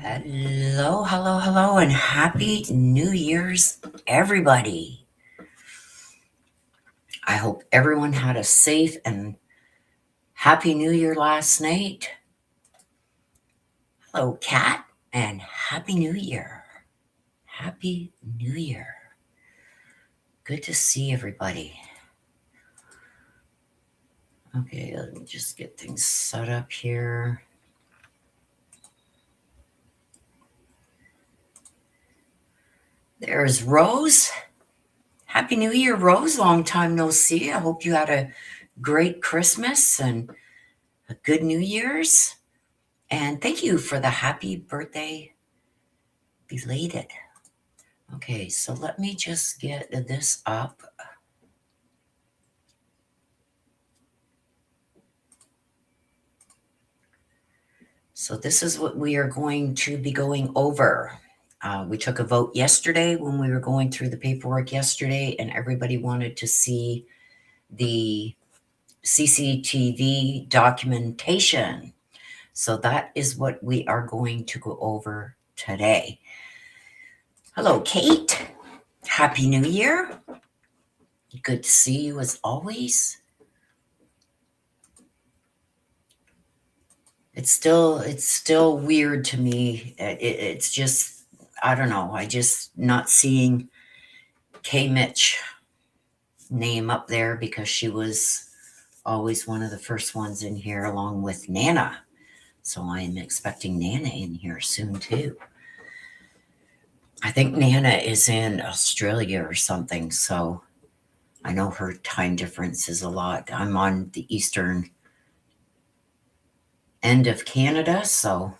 Hello, hello, hello, and happy New Year's, everybody. I hope everyone had a safe and happy New Year last night. Hello, Kat, and happy New Year. Happy New Year. Good to see everybody. Okay, let me just get things set up here. There's Rose. Happy New Year, Rose. Long time no see. I hope you had a great Christmas and a good New Year's. And thank you for the happy birthday belated. Okay, so let me just get this up. So this is what we are going to be going over. We took a vote yesterday when we were going through the paperwork yesterday, and everybody wanted to see the CCTV documentation. So that is what we are going to go over today. Hello, Kate. Happy New Year. Good to see you as always. It's still weird to me. It's just, I don't know. I just not seeing K Mitch name up there because she was always one of the first ones in here along with Nana. So I am expecting Nana in here soon too. I think Nana is in Australia or something. So I know her time difference is a lot. I'm on the eastern end of Canada, so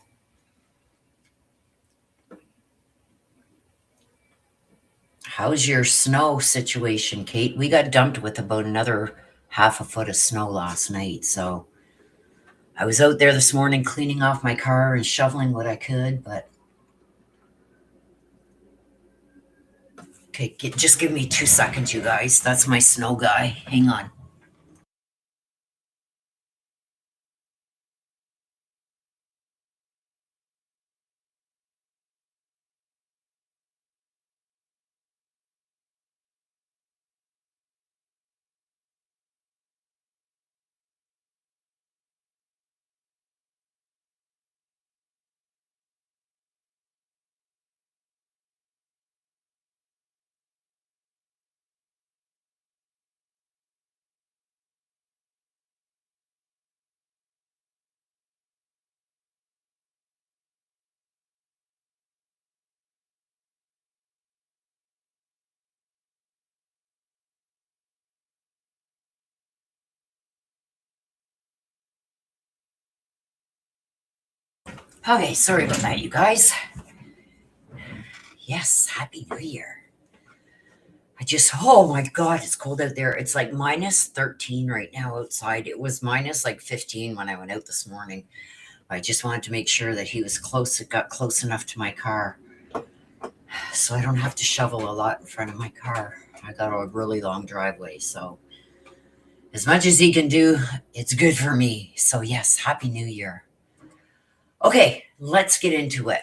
how's your snow situation, Kate? We got dumped with about another half a foot of snow last night, so I was out there this morning cleaning off my car and shoveling what I could, but okay, just give me 2 seconds, you guys. That's my snow guy. Hang on. Okay, sorry about that, you guys. Yes, Happy New Year. Oh my God, it's cold out there. It's like minus 13 right now outside. It was minus like 15 when I went out this morning. I just wanted to make sure that he was close, it got close enough to my car so I don't have to shovel a lot in front of my car. I got a really long driveway, so as much as he can do, it's good for me. So yes, Happy New Year. Okay, let's get into it.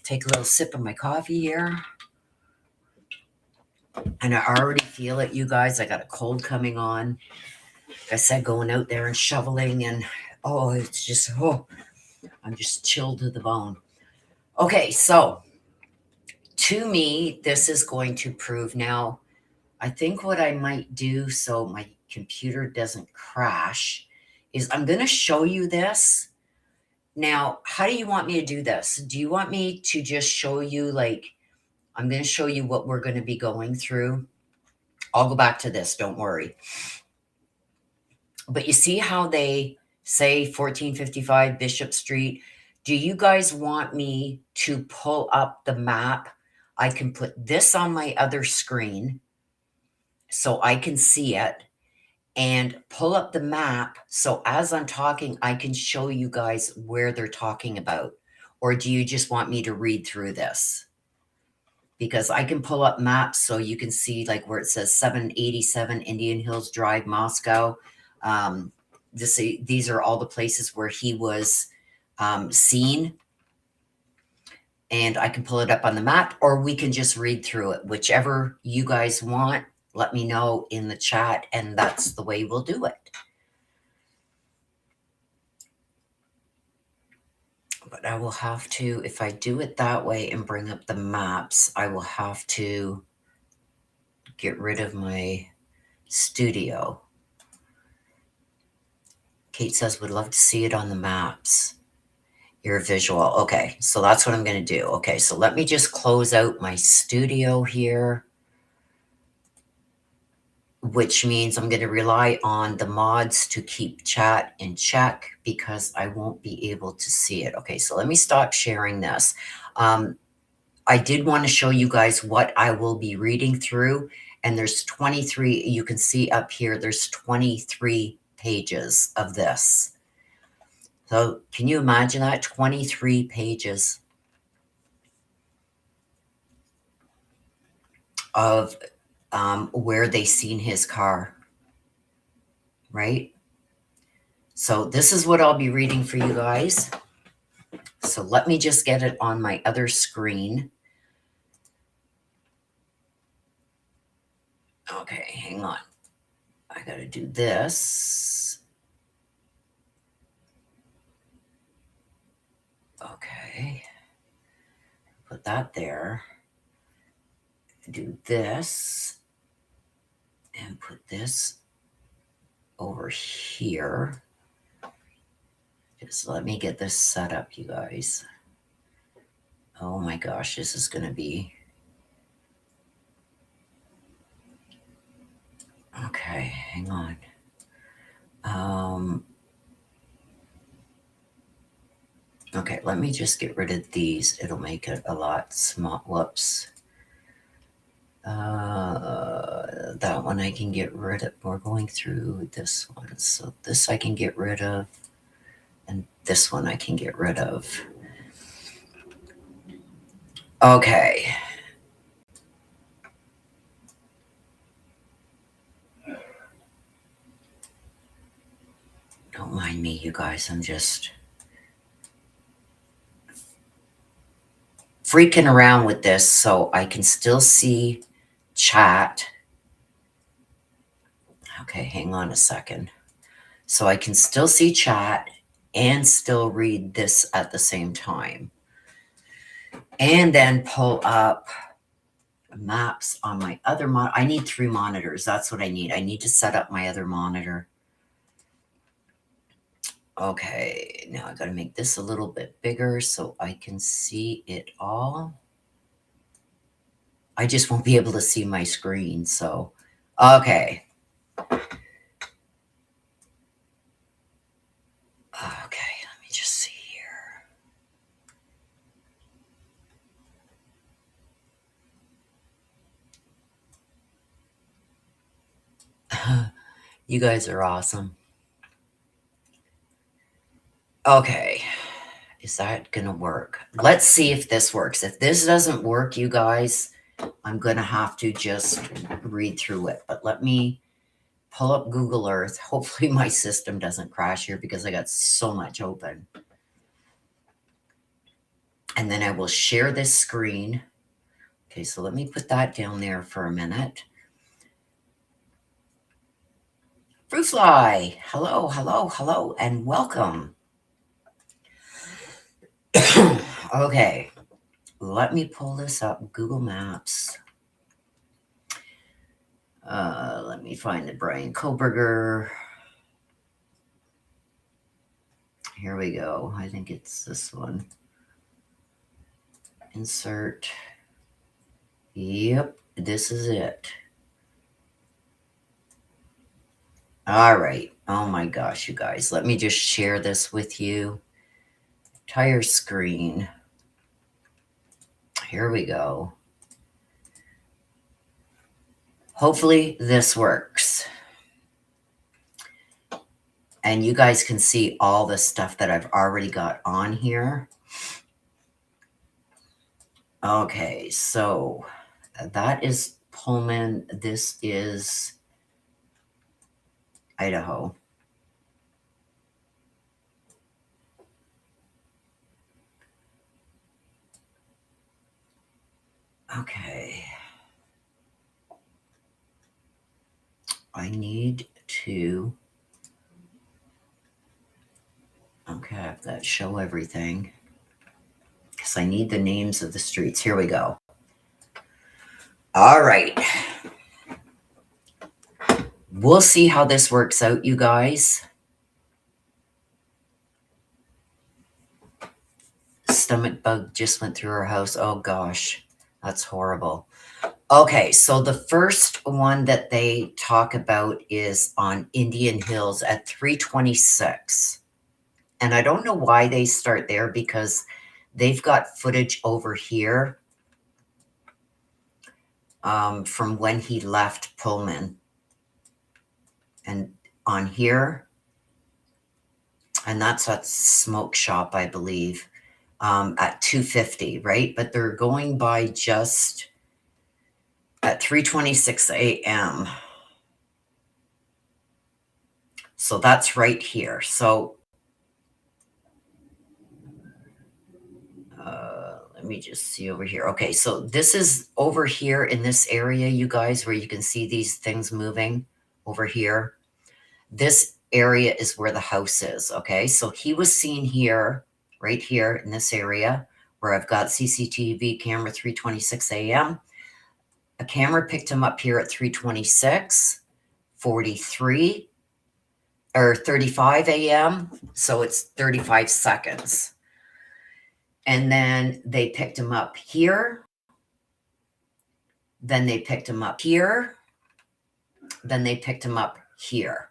Take a little sip of my coffee here. And I already feel it, you guys. I got a cold coming on. Like I said, going out there and shoveling, and it's just, I'm just chilled to the bone. Okay, so to me, this is going to prove now. I think what I might do so my computer doesn't crash is I'm going to show you this. Now, how do you want me to do this? Do you want me to just show you, like, I'm going to show you what we're going to be going through? I'll go back to this, don't worry. But you see how they say 1455 Bishop Street? Do you guys want me to pull up the map? I can put this on my other screen so I can see it and pull up the map. So as I'm talking, I can show you guys where they're talking about. Or do you just want me to read through this? Because I can pull up maps so you can see like where it says 787 Indian Hills Drive, Moscow. These are all the places where he was seen. And I can pull it up on the map, or we can just read through it. Whichever you guys want, let me know in the chat, and that's the way we'll do it. But I will have to, if I do it that way and bring up the maps, I will have to get rid of my studio. Kate says, would love to see it on the maps. Your visual. Okay, so that's what I'm going to do. Okay, so let me just close out my studio here, which means I'm going to rely on the mods to keep chat in check because I won't be able to see it. Okay, so let me stop sharing this. I did want to show you guys what I will be reading through, and there's 23. You can see up here, there's 23 pages of this. So can you imagine that? 23 pages of where they seen his car, right? So this is what I'll be reading for you guys. So let me just get it on my other screen. Okay, hang on. I got to do this. Okay. Put that there. Do this. And put this over here. Just let me get this set up, you guys. Oh my gosh, this is going to be... Okay, hang on. Okay, let me just get rid of these. It'll make it a lot small. Whoops. That one I can get rid of. We're going through this one. So this I can get rid of. And this one I can get rid of. Okay. Don't mind me, you guys. I'm just freaking around with this so I can still see chat. Okay, hang on a second. So I can still see chat and still read this at the same time. And then pull up maps on my other monitor. I need 3 monitors. That's what I need. I need to set up my other monitor. Okay, now I got to make this a little bit bigger so I can see it all. I just won't be able to see my screen, so okay. Okay, let me just see here. You guys are awesome. Okay. Is that going to work? Let's see if this works. If this doesn't work, you guys, I'm going to have to just read through it. But let me pull up Google Earth. Hopefully my system doesn't crash here because I got so much open. And then I will share this screen. Okay, so let me put that down there for a minute. Fruit Fly, hello, hello, hello, and welcome. Okay, let me pull this up. Google Maps. Let me find the Bryan Kohberger. Here we go. I think it's this one. Insert. Yep, this is it. All right. Oh my gosh, you guys. Let me just share this with you. Entire screen. Here we go. Hopefully this works. And you guys can see all the stuff that I've already got on here. Okay, so that is Pullman. This is Idaho. Okay. I need to, okay, have that show everything because I need the names of the streets. Here we go. All right. We'll see how this works out, you guys. Stomach bug just went through our house. Oh gosh, that's horrible. Okay, so the first one that they talk about is on Indian Hills at 326. And I don't know why they start there because they've got footage over here from when he left Pullman. And on here, and that's at Smoke Shop, I believe, at 250, right? But they're going by just at 3:26 a.m. So that's right here. So let me just see over here. Okay, so this is over here in this area, you guys, where you can see these things moving over here. This area is where the house is, okay? So he was seen here, right here in this area, where I've got CCTV camera 3:26 a.m. A camera picked him up here at 3:26, 43, or 35 a.m. So it's 35 seconds. And then they picked him up here. Then they picked him up here. Then they picked him up here.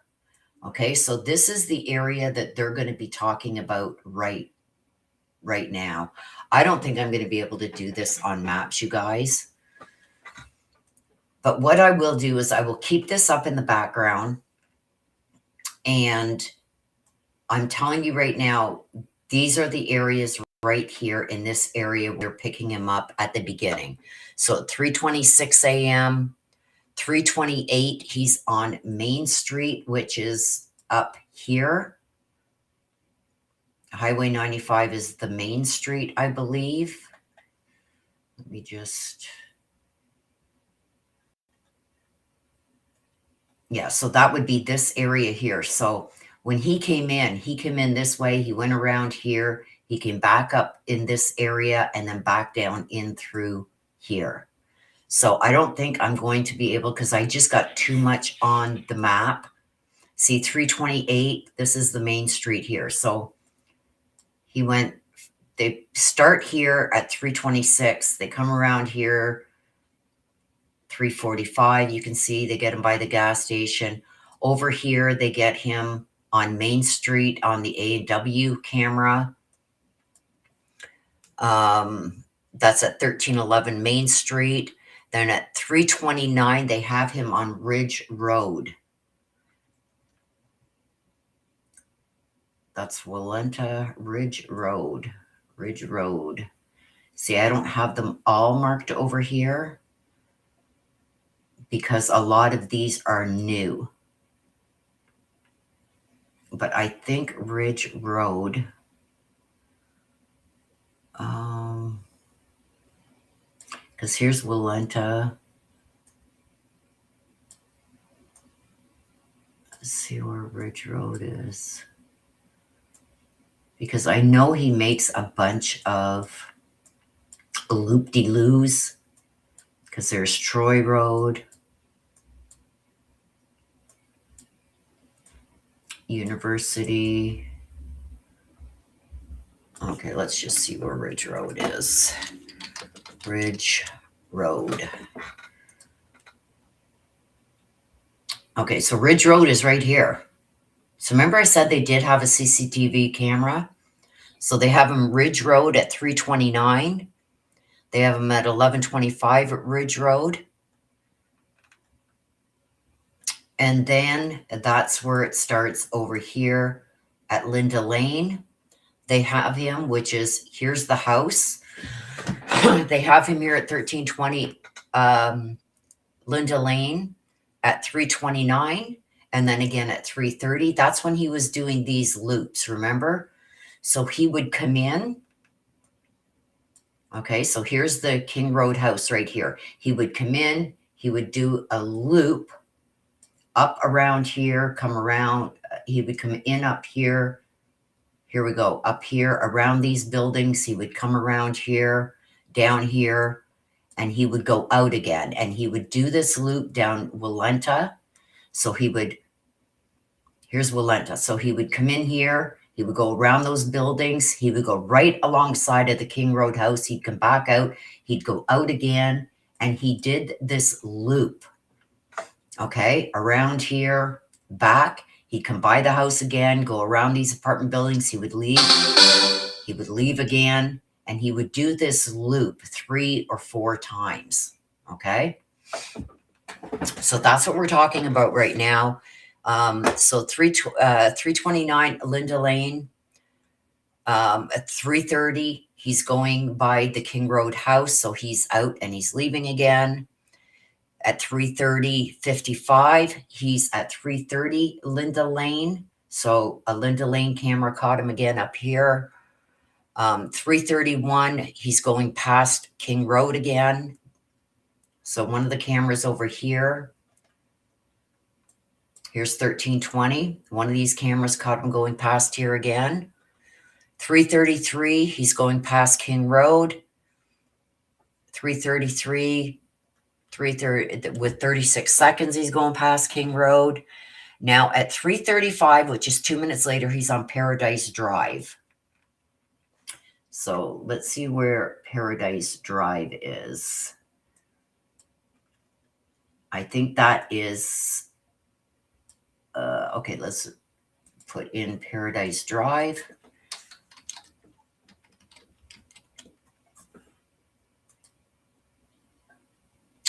Okay, so this is the area that they're going to be talking about right now. I don't think I'm going to be able to do this on maps, you guys. But what I will do is I will keep this up in the background. And I'm telling you right now, these are the areas right here in this area we're picking him up at the beginning. So at 3:26 a.m., 3:28, he's on Main Street, which is up here. Highway 95 is the main street, I believe. Let me just... Yeah, so that would be this area here. So when he came in this way, he went around here, he came back up in this area and then back down in through here. So I don't think I'm going to be able, because I just got too much on the map. See, 3:28, this is the main street here. So he went, they start here at 3:26, they come around here, 3:45, you can see they get him by the gas station. Over here, they get him on Main Street on the A&W camera. That's at 1311 Main Street. Then at 3:29, they have him on Ridge Road. That's Walenta Ridge Road. Ridge Road. See, I don't have them all marked over here because a lot of these are new. But I think Ridge Road, because here's Walenta. Let's see where Ridge Road is. Because I know he makes a bunch of loop-de-loos. Because there's Troy Road, University. Okay, let's just see where Ridge Road is. Ridge Road. Okay, so Ridge Road is right here. So remember I said they did have a CCTV camera? So they have them Ridge Road at 329. They have them at 1125 at Ridge Road. And then that's where it starts over here at Linda Lane. They have him, which is, here's the house. They have him here at 1320 Linda Lane at 329. And then again at 330. That's when he was doing these loops, remember? So he would come in. Okay, so here's the King Road house right here. He would come in, he would do a loop up around here, come around, he would come in up here. Here we go, up here around these buildings. He would come around here, down here, and he would go out again. And he would do this loop down Walenta. So he would, here's Walenta. So he would come in here, he would go around those buildings, he would go right alongside of the King Road house, he'd come back out, he'd go out again, and he did this loop. Okay, around here, back, he'd come by the house again, go around these apartment buildings, he would leave again, and he would do this loop 3 or 4 times. Okay, so that's what we're talking about right now. So 329 Linda Lane. At 3:30, he's going by the King Road house, so he's out and he's leaving again. At 3:30, 55, he's at 3:30 Linda Lane. So a Linda Lane camera caught him again up here. 3:31, he's going past King Road again. So one of the cameras over here. Here's 1320. One of these cameras caught him going past here again. 3:33, he's going past King Road. 3:33, 3:30 with 36 seconds, he's going past King Road. Now at 3:35, which is 2 minutes later, he's on Paradise Drive. So let's see where Paradise Drive is. I think that is, okay, let's put in Paradise Drive.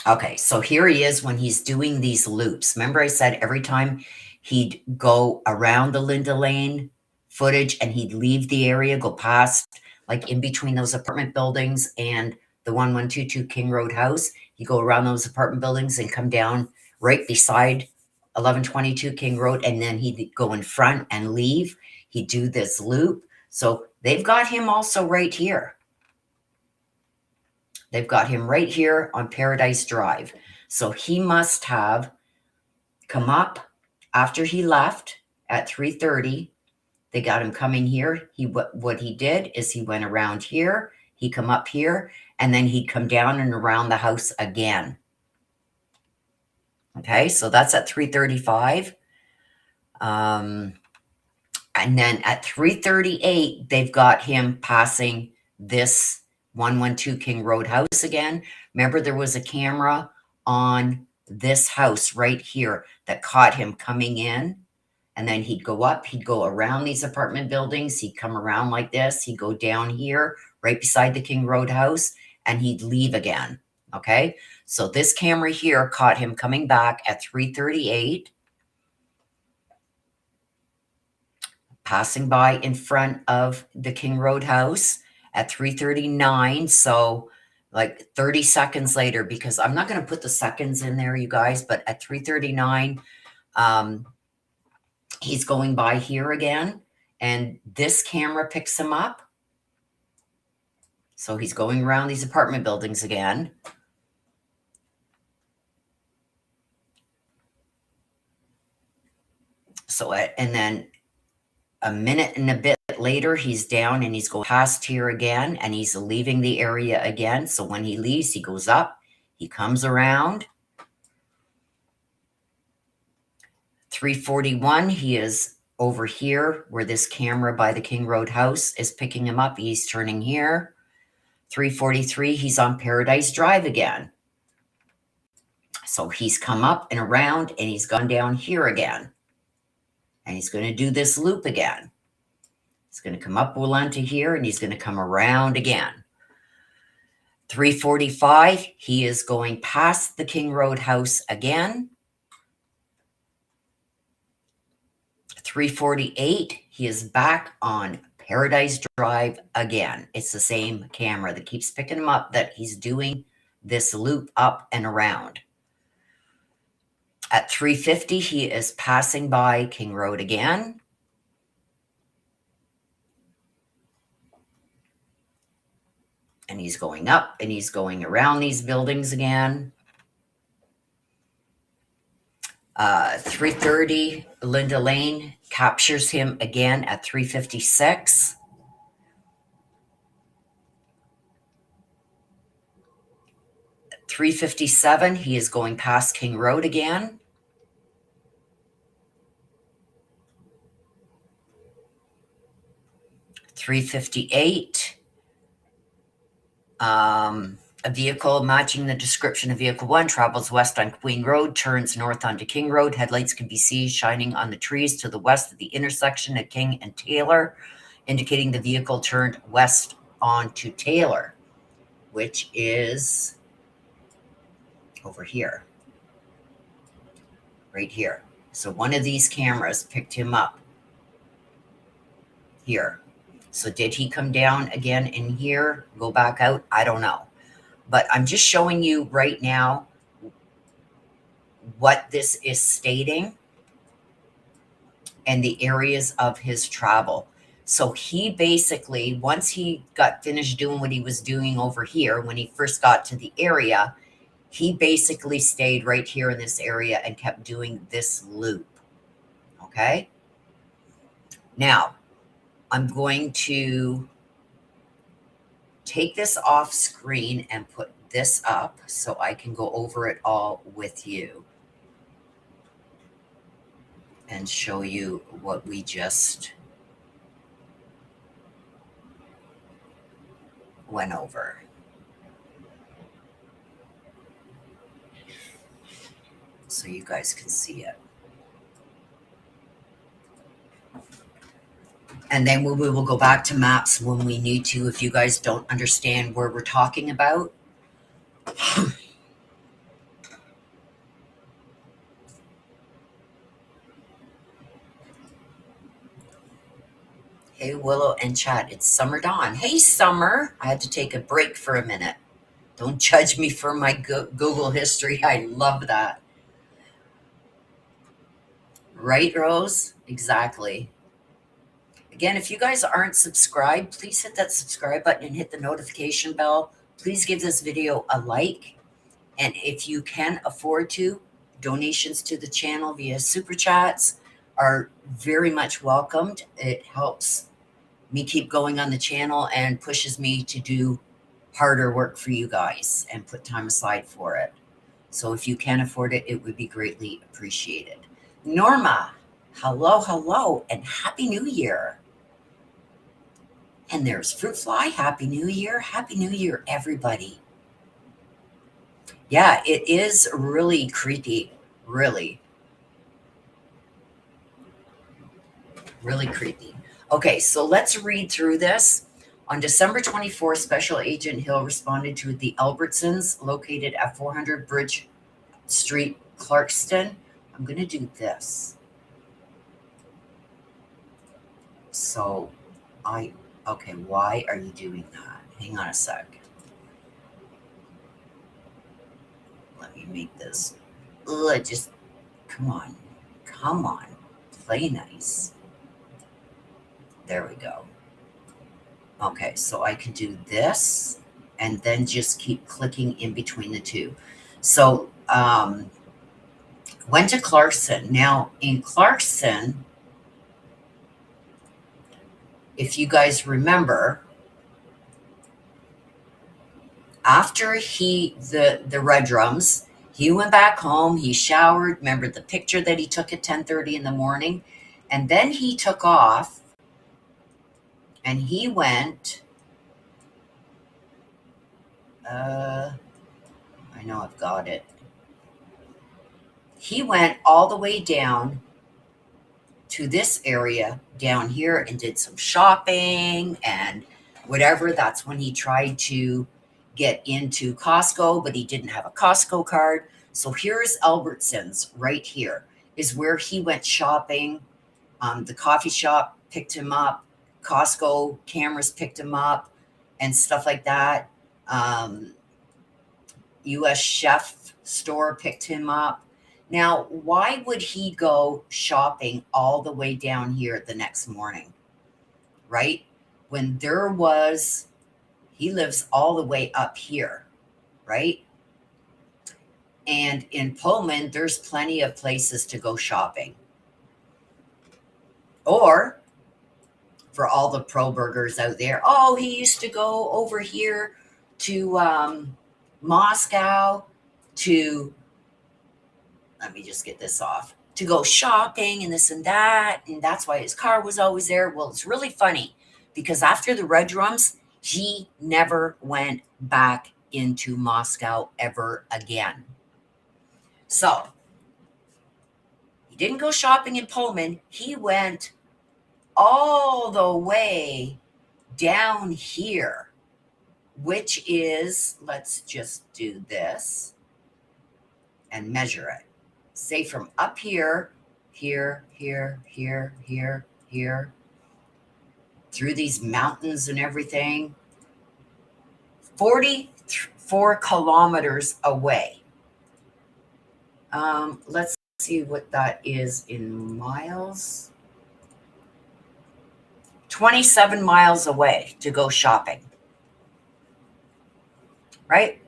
Okay, so here he is when he's doing these loops. Remember I said every time he'd go around the Linda Lane footage and he'd leave the area, go past, like in between those apartment buildings and the 1122 King Road house. He'd go around those apartment buildings and come down right beside 1122 King Road, and then he'd go in front and leave. He'd do this loop. So they've got him also right here. They've got him right here on Paradise Drive. So he must have come up after he left at 3:30. They got him coming here. What he did is he went around here, he'd come up here, and then he'd come down and around the house again. Okay, so that's at 3:35. And then at 3:38, they've got him passing this 112 King Road house again. Remember, there was a camera on this house right here that caught him coming in. And then he'd go up, he'd go around these apartment buildings, he'd come around like this, he'd go down here, right beside the King Road house, and he'd leave again. Okay, so this camera here caught him coming back at 3:38. passing by in front of the King Road house at 3:39. So like 30 seconds later, because I'm not going to put the seconds in there, you guys, but at 3:39, he's going by here again, and this camera picks him up. So he's going around these apartment buildings again. So, and then a minute and a bit later, he's down and he's going past here again, and he's leaving the area again. So when he leaves, he goes up, he comes around. 3:41, he is over here where this camera by the King Road house is picking him up. He's turning here. 3:43, he's on Paradise Drive again. So he's come up and around, and he's gone down here again. And he's going to do this loop again. He's going to come up onto here, and he's going to come around again. 3:45, he is going past the King Road house again. 3:48, he is back on Paradise Drive again. It's the same camera that keeps picking him up, that he's doing this loop up and around. At 3:50, he is passing by King Road again. And he's going up and he's going around these buildings again. 3:30, Linda Lane captures him again at 3:56. 3:57, he is going past King Road again. 3:58, a vehicle matching the description of vehicle 1 travels west on Queen Road, turns north onto King Road. Headlights can be seen shining on the trees to the west of the intersection at King and Taylor, indicating the vehicle turned west onto Taylor, which is over here, right here. So one of these cameras picked him up here. So did he come down again in here, go back out? I don't know. But I'm just showing you right now what this is stating and the areas of his travel. So he basically, once he got finished doing what he was doing over here, when he first got to the area, he basically stayed right here in this area and kept doing this loop. Okay. Now, I'm going to take this off screen and put this up so I can go over it all with you and show you what we just went over. So you guys can see it. And then we will go back to maps when we need to, if you guys don't understand where we're talking about. Hey, Willow and Chad, it's Summer Dawn. Hey, Summer. I had to take a break for a minute. Don't judge me for my Google history. I love that. Right, Rose? Exactly. Again, if you guys aren't subscribed, please hit that subscribe button and hit the notification bell. Please give this video a like. And if you can afford to, donations to the channel via super chats are very much welcomed. It helps me keep going on the channel and pushes me to do harder work for you guys and put time aside for it. So if you can afford it, it would be greatly appreciated. Norma, hello, hello, and Happy New Year. And there's Fruit Fly. Happy New Year. Happy New Year, everybody. Yeah, it is really creepy. Really. Really creepy. Okay, so let's read through this. On December 24th, Special Agent Hill responded to the Albertsons located at 400 Bridge Street, Clarkston. I'm going to do this. So okay, why are you doing that? Hang on a sec. Let me make this. Ugh, just come on. Come on. Play nice. There we go. Okay, so I can do this and then just keep clicking in between the two. So, went to Clarkson. Now, in Clarkson, if you guys remember, after the red drums, he went back home, he showered, remember the picture that he took at 10:30 in the morning, and then he took off and he went I know I've got it. He went all the way down to this area down here and did some shopping and whatever. That's when he tried to get into Costco, but he didn't have a Costco card. So here's Albertsons right here is where he went shopping. The coffee shop picked him up. Costco cameras picked him up and stuff like that. US Chef store picked him up. Now, why would he go shopping all the way down here the next morning, right? When he lives all the way up here, right? And in Pullman, there's plenty of places to go shopping. Or for all the pro burgers out there, oh, he used to go over here to Moscow to, let me just get this off, to go shopping and this and that. And that's why his car was always there. Well, it's really funny because after the red drums, he never went back into Moscow ever again. So he didn't go shopping in Pullman. He went all the way down here, which is, let's just do this and measure it. Say from up here, here, through these mountains and everything, 44 kilometers away. Let's see what that is in miles. 27 miles away to go shopping. Right?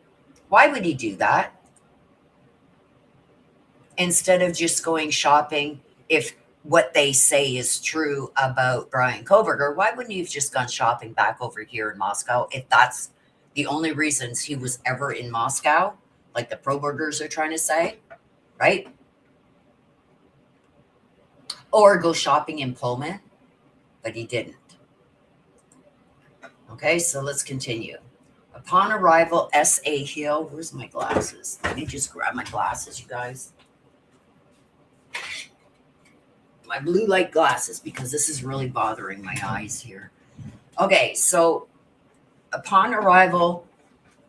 Why would he do that? Instead of just going shopping, if what they say is true about Bryan Kohberger, why wouldn't he have just gone shopping back over here in Moscow if that's the only reasons he was ever in Moscow, like the pro burgers are trying to say, right? Or go shopping in Pullman, but he didn't. Okay, so let's continue. Upon arrival, S.A. Hill. Where's my glasses? Let me just grab my glasses, you guys. My blue light glasses, because this is really bothering my eyes here. Okay, so upon arrival,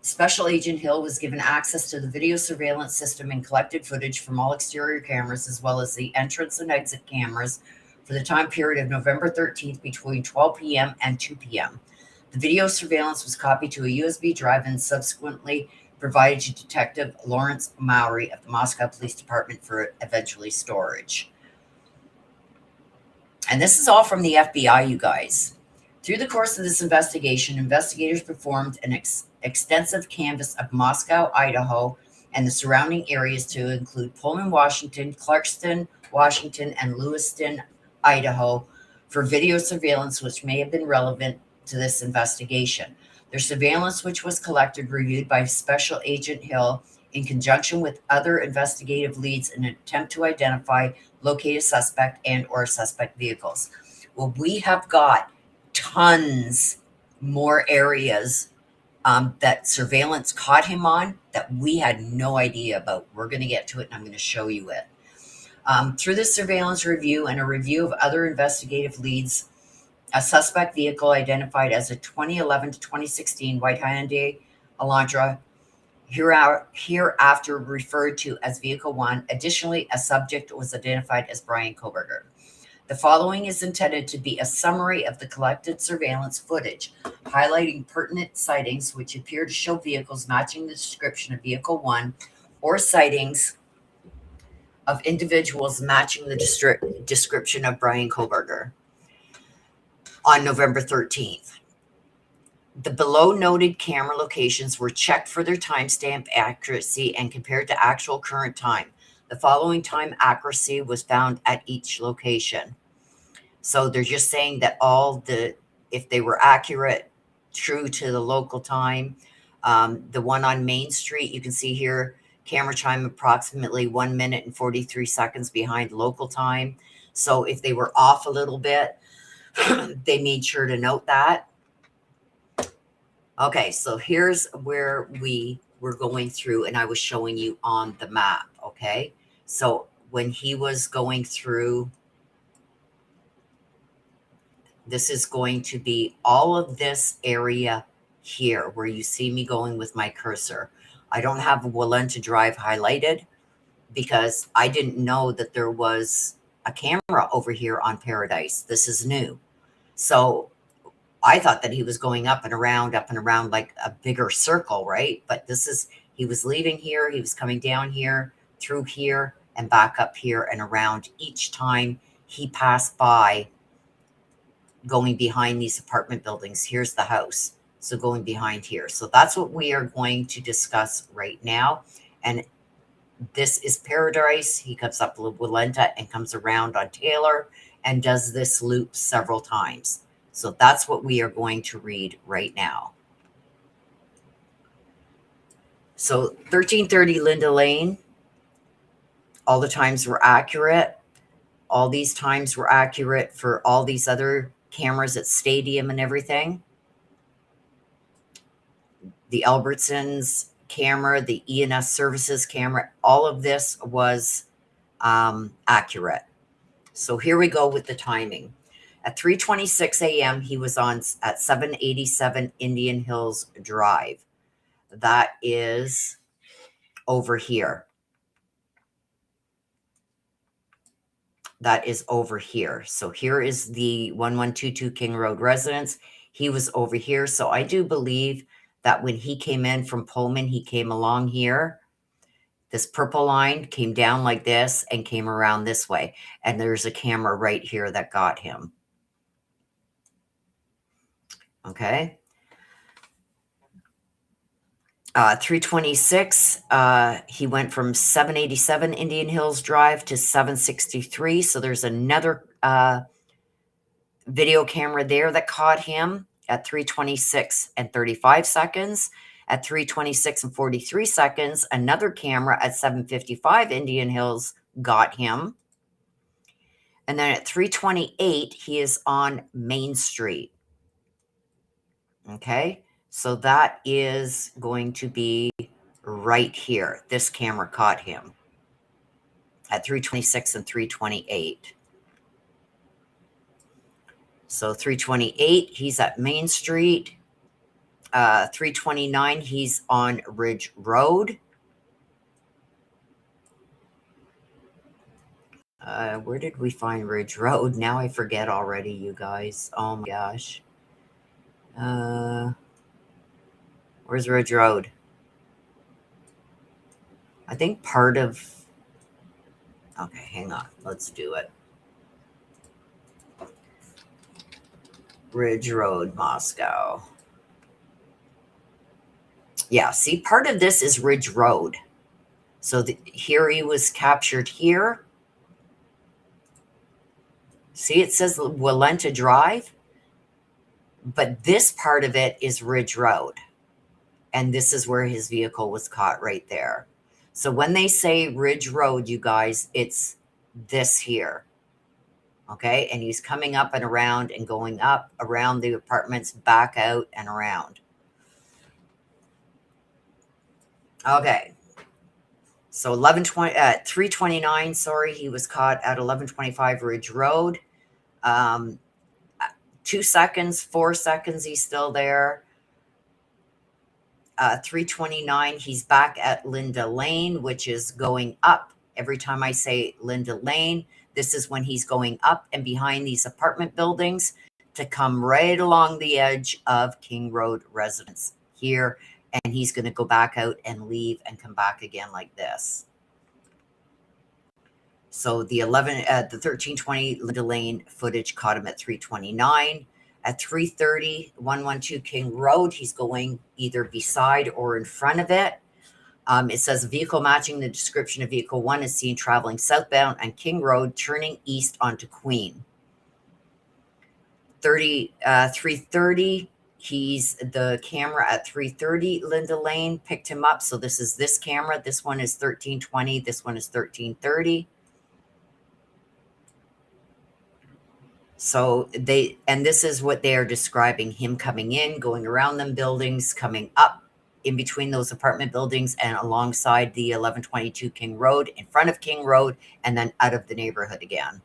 Special Agent Hill was given access to the video surveillance system and collected footage from all exterior cameras, as well as the entrance and exit cameras for the time period of November 13th between 12 p.m. and 2 p.m. The video surveillance was copied to a USB drive and subsequently provided to Detective Lawrence Mowry of the Moscow Police Department for eventually storage. And this is all from the FBI, you guys. Through the course of this investigation, investigators performed an extensive canvass of Moscow, Idaho, and the surrounding areas to include Pullman, Washington, Clarkston, Washington, and Lewiston, Idaho, for video surveillance which may have been relevant to this investigation. Their surveillance, which was collected, reviewed by Special Agent Hill in conjunction with other investigative leads in an attempt to identify, locate a suspect and or suspect vehicles. Well, we have got tons more areas that surveillance caught him on that we had no idea about. We're going to get to it, and I'm going to show you it. Through this surveillance review and a review of other investigative leads, a suspect vehicle identified as a 2011 to 2016 white Hyundai Elantra, hereafter referred to as Vehicle 1. Additionally, a subject was identified as Bryan Kohberger. The following is intended to be a summary of the collected surveillance footage, highlighting pertinent sightings which appear to show vehicles matching the description of Vehicle 1 or sightings of individuals matching the description of Bryan Kohberger on November 13th. The below noted camera locations were checked for their timestamp accuracy and compared to actual current time. The following time accuracy was found at each location. So they're just saying that if they were accurate, true to the local time, the one on Main Street, you can see here, camera time approximately 1 minute and 43 seconds behind local time. So if they were off a little bit, they made sure to note that. Okay, so here's where we were going through, and I was showing you on the map, okay? So when he was going through, this is going to be all of this area here where you see me going with my cursor. I don't have Walenta Drive highlighted because I didn't know that there was a camera over here on Paradise. This is new. So I thought that he was going up and around like a bigger circle, right? But he was leaving here, he was coming down here, through here, and back up here and around each time he passed by, going behind these apartment buildings. Here's the house. So going behind here. So that's what we are going to discuss right now. And this is Paradise. He comes up Walenta and comes around on Taylor and does this loop several times. So that's what we are going to read right now. So 1330 Linda Lane, all the times were accurate. All these times were accurate for all these other cameras at Stadium and everything. The Albertsons camera, the ENS Services camera, all of this was accurate. So here we go with the timing. At 3:26 a.m., he was at 787 Indian Hills Drive. That is over here. That is over here. So here is the 1122 King Road residence. He was over here. So I do believe that when he came in from Pullman, he came along here. This purple line came down like this and came around this way. And there's a camera right here that got him. Okay. 3:26, he went from 787 Indian Hills Drive to 763. So there's another video camera there that caught him at 3:26 and 35 seconds. At 3:26 and 43 seconds, another camera at 755 Indian Hills got him. And then at 3:28, he is on Main Street. Okay, so that is going to be right here. This camera caught him at 3:26 and 3:28. So 3:28, he's at Main Street. 3:29, he's on Ridge Road. Where did we find Ridge Road? Now I forget already, you guys. Oh my gosh. Where's Ridge Road? I think part of... Okay, hang on. Let's do it. Ridge Road, Moscow. Yeah, see, part of this is Ridge Road. So here he was captured here. See, it says Walenta Drive. But this part of it is Ridge Road. And this is where his vehicle was caught right there. So when they say Ridge Road, you guys, it's this here. Okay, and he's coming up and around and going up around the apartments, back out and around. Okay, so 3:29, sorry, he was caught at 11:25 Ridge Road. 2 seconds, 4 seconds, he's still there. 3:29, he's back at Linda Lane, which is going up. Every time I say Linda Lane, This is when he's going up and behind these apartment buildings to come right along the edge of King Road residence here. And he's going to go back out and leave and come back again like this. So the 1320 Linda Lane footage caught him at 329. At 330, 112 King Road, he's going either beside or in front of it. It says a vehicle matching the description of vehicle 1 is seen traveling southbound on King Road, turning east onto Queen. 330, he's the camera at 330 Linda Lane picked him up. So this is this camera. This one is 1320. This one is 1330. So this is what they are describing, him coming in, going around them buildings, coming up in between those apartment buildings and alongside the 1122 King Road, in front of King Road, and then out of the neighborhood again.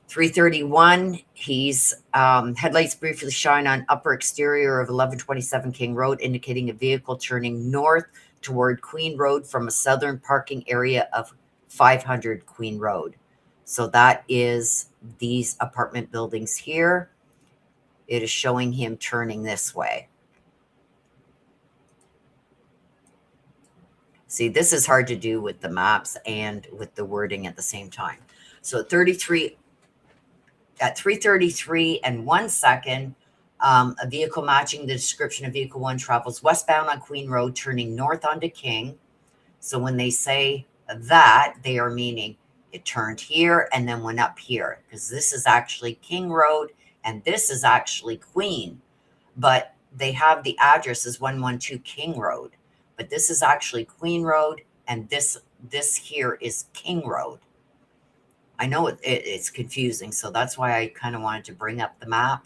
331, he's headlights briefly shine on upper exterior of 1127 King Road, indicating a vehicle turning north toward Queen Road from a southern parking area of 500 Queen Road. So that is these apartment buildings here. It is showing him turning this way. See, this is hard to do with the maps and with the wording at the same time. So at 333 and 1 second, a vehicle matching the description of vehicle 1 travels westbound on Queen Road, turning north onto King. So when they say that, they are meaning it turned here and then went up here, because this is actually King Road and this is actually Queen, but they have the address as 112 King Road, but this is actually Queen Road and this here is King Road. I know it's confusing, so that's why I kind of wanted to bring up the map.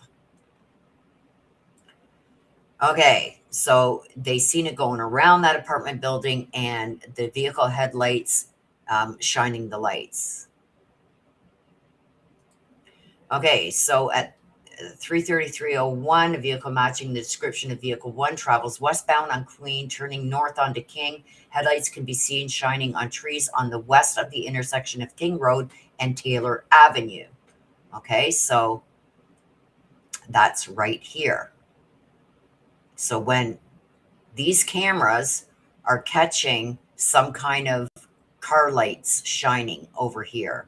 Okay, so they seen it going around that apartment building and the vehicle headlights shining the lights. Okay, so at 333.01, a vehicle matching the description of vehicle 1 travels westbound on Queen, turning north onto King. Headlights can be seen shining on trees on the west of the intersection of King Road and Taylor Avenue. Okay, so that's right here. So when these cameras are catching some kind of car lights shining over here,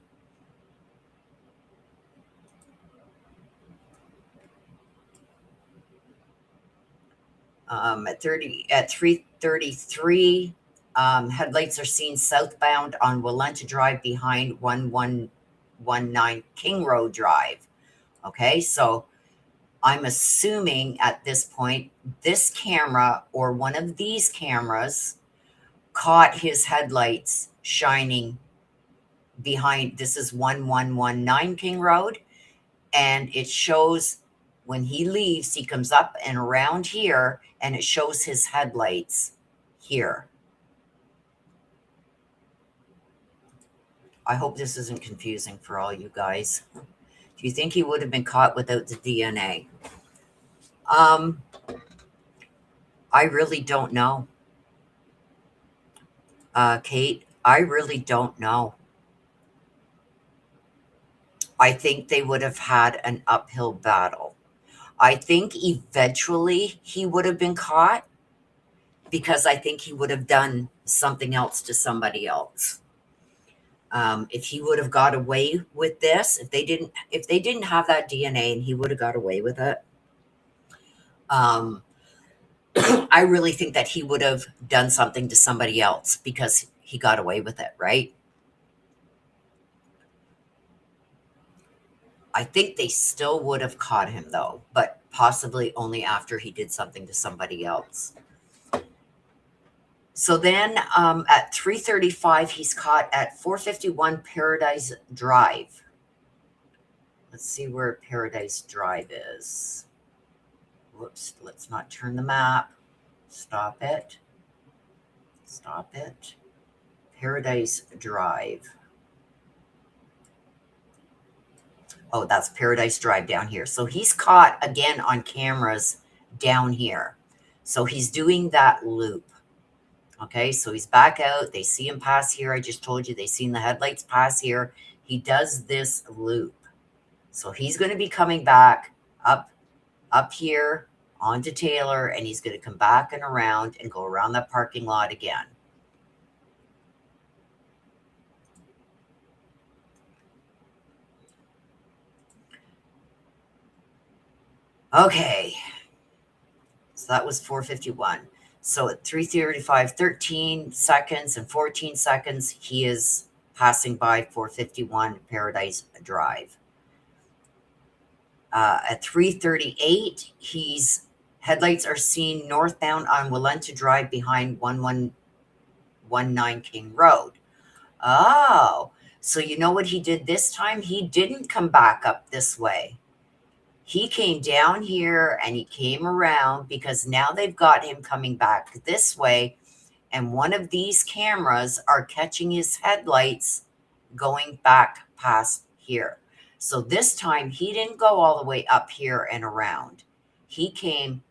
at 333, headlights are seen southbound on Walenta Drive behind 1119 King Road Drive. Okay, so I'm assuming at this point, this camera or one of these cameras caught his headlights shining behind. This is 1119 King Road, and it shows when he leaves, he comes up and around here, and it shows his headlights here. I hope this isn't confusing for all you guys. Do you think he would have been caught without the DNA? I really don't know. Kate, I really don't know. I think they would have had an uphill battle. I think eventually he would have been caught because I think he would have done something else to somebody else. If he would have got away with this, if they didn't have that DNA and he would have got away with it, I really think that he would have done something to somebody else because he got away with it, right? I think they still would have caught him though, but possibly only after he did something to somebody else. So then at 3:35, he's caught at 451 Paradise Drive. Let's see where Paradise Drive is. Whoops, let's not turn the map. Stop it. Stop it. Paradise Drive. Oh, that's Paradise Drive down here. So he's caught again on cameras down here. So he's doing that loop. Okay, so he's back out. They see him pass here. I just told you they seen the headlights pass here. he does this loop. So he's going to be coming back up here onto Taylor, and he's going to come back and around and go around that parking lot again. Okay. So that was 4:51. So at 3:35, 13 seconds and 14 seconds, he is passing by 451 Paradise Drive. At 3:38, headlights are seen northbound on Walenta Drive behind 1119 King Road. Oh, so you know what he did this time? He didn't come back up this way. He came down here and he came around, because now they've got him coming back this way. And one of these cameras are catching his headlights going back past here. So this time he didn't go all the way up here and around. He came,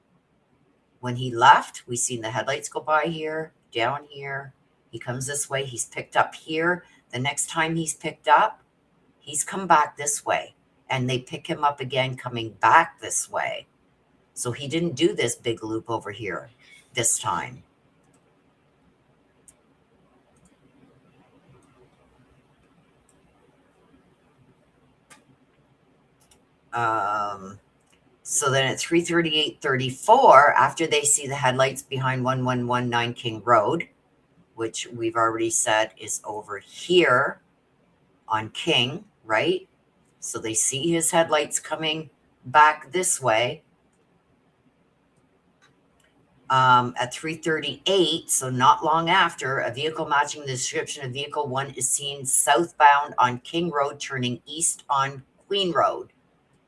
when he left, we seen the headlights go by here, down here. He comes this way. He's picked up here. The next time he's picked up, he's come back this way. And they pick him up again coming back this way. So he didn't do this big loop over here this time. So then at 3:38:34, after they see the headlights behind 1119 King Road, which we've already said is over here on King, right? So they see his headlights coming back this way. At 3:38, so not long after, a vehicle matching the description of vehicle 1 is seen southbound on King Road, turning east on Queen Road.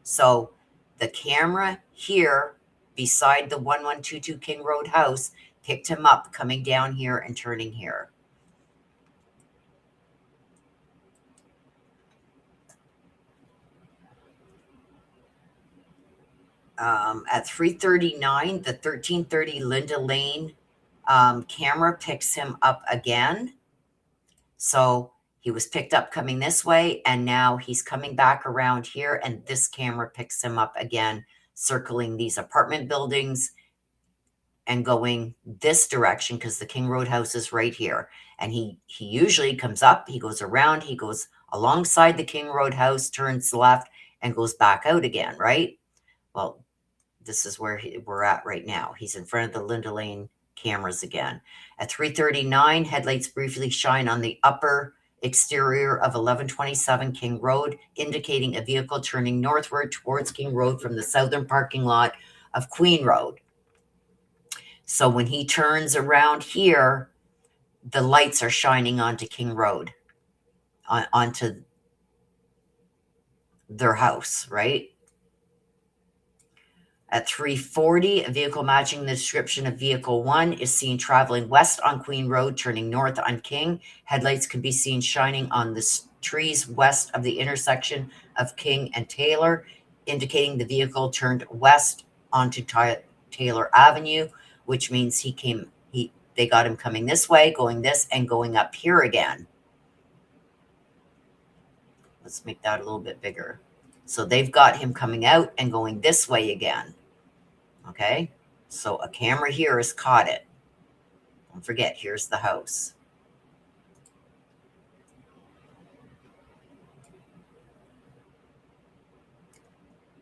So the camera here beside the 1122 King Road house picked him up coming down here and turning here. At 3:39, the 1330 Linda Lane camera picks him up again. So he was picked up coming this way, and now he's coming back around here, and this camera picks him up again, circling these apartment buildings and going this direction, because the King Road house is right here. And he usually comes up, he goes around, he goes alongside the King Road house, turns left, and goes back out again, right? Well, this is where we're at right now. He's in front of the Linda Lane cameras again. At 3:39, headlights briefly shine on the upper exterior of 1127 King Road, indicating a vehicle turning northward towards King Road from the southern parking lot of Queen Road. So when he turns around here, the lights are shining onto King Road, onto their house, right? At 3:40, a vehicle matching the description of vehicle 1 is seen traveling west on Queen Road, turning north on King. Headlights can be seen shining on the trees west of the intersection of King and Taylor, indicating the vehicle turned west onto Taylor Avenue, which means they got him coming this way, going this, and going up here again. Let's make that a little bit bigger. So they've got him coming out and going this way again. Okay, so a camera here has caught it. Don't forget, here's the house.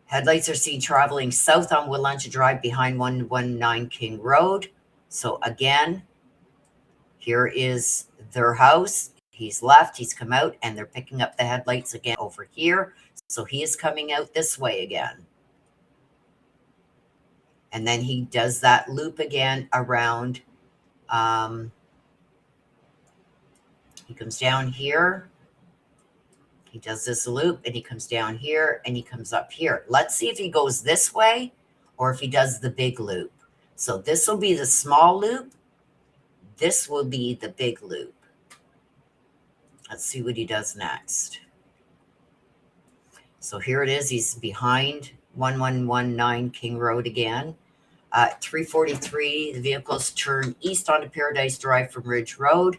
Headlights are seen traveling south on Walenta Drive behind 119 King Road. So again, here is their house. He's left, he's come out, and they're picking up the headlights again over here. So he is coming out this way again. And then he does that loop again around. He comes down here. He does this loop, and he comes down here, and he comes up here. Let's see if he goes this way or if he does the big loop. So this will be the small loop. This will be the big loop. Let's see what he does next. So here it is. He's behind 1119 King Road again. 3:43, the vehicles turn east onto Paradise Drive from Ridge Road.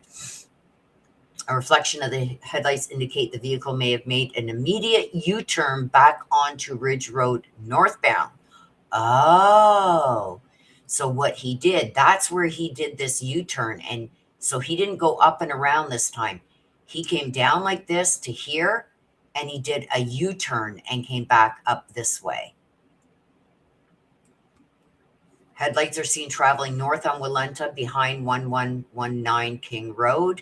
A reflection of the headlights indicate the vehicle may have made an immediate U-turn back onto Ridge Road northbound. Oh, so what he did, that's where he did this U-turn. And so he didn't go up and around this time. He came down like this to here, and he did a U-turn and came back up this way. Headlights are seen traveling north on Walenta behind 1119 King Road,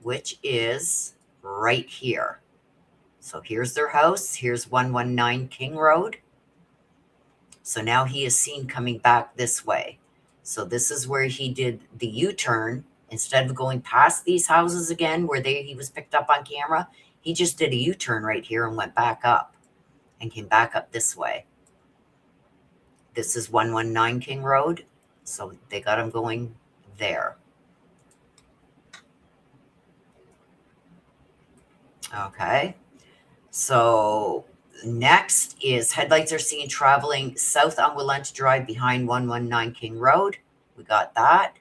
which is right here. So here's their house. Here's 119 King Road. So now he is seen coming back this way. So this is where he did the U-turn. Instead of going past these houses again where he was picked up on camera, he just did a U-turn right here and went back up and came back up this way. This is 119 King Road. So they got him going there. Okay. So next is headlights are seen traveling south on Walenta Drive behind 119 King Road. We got that.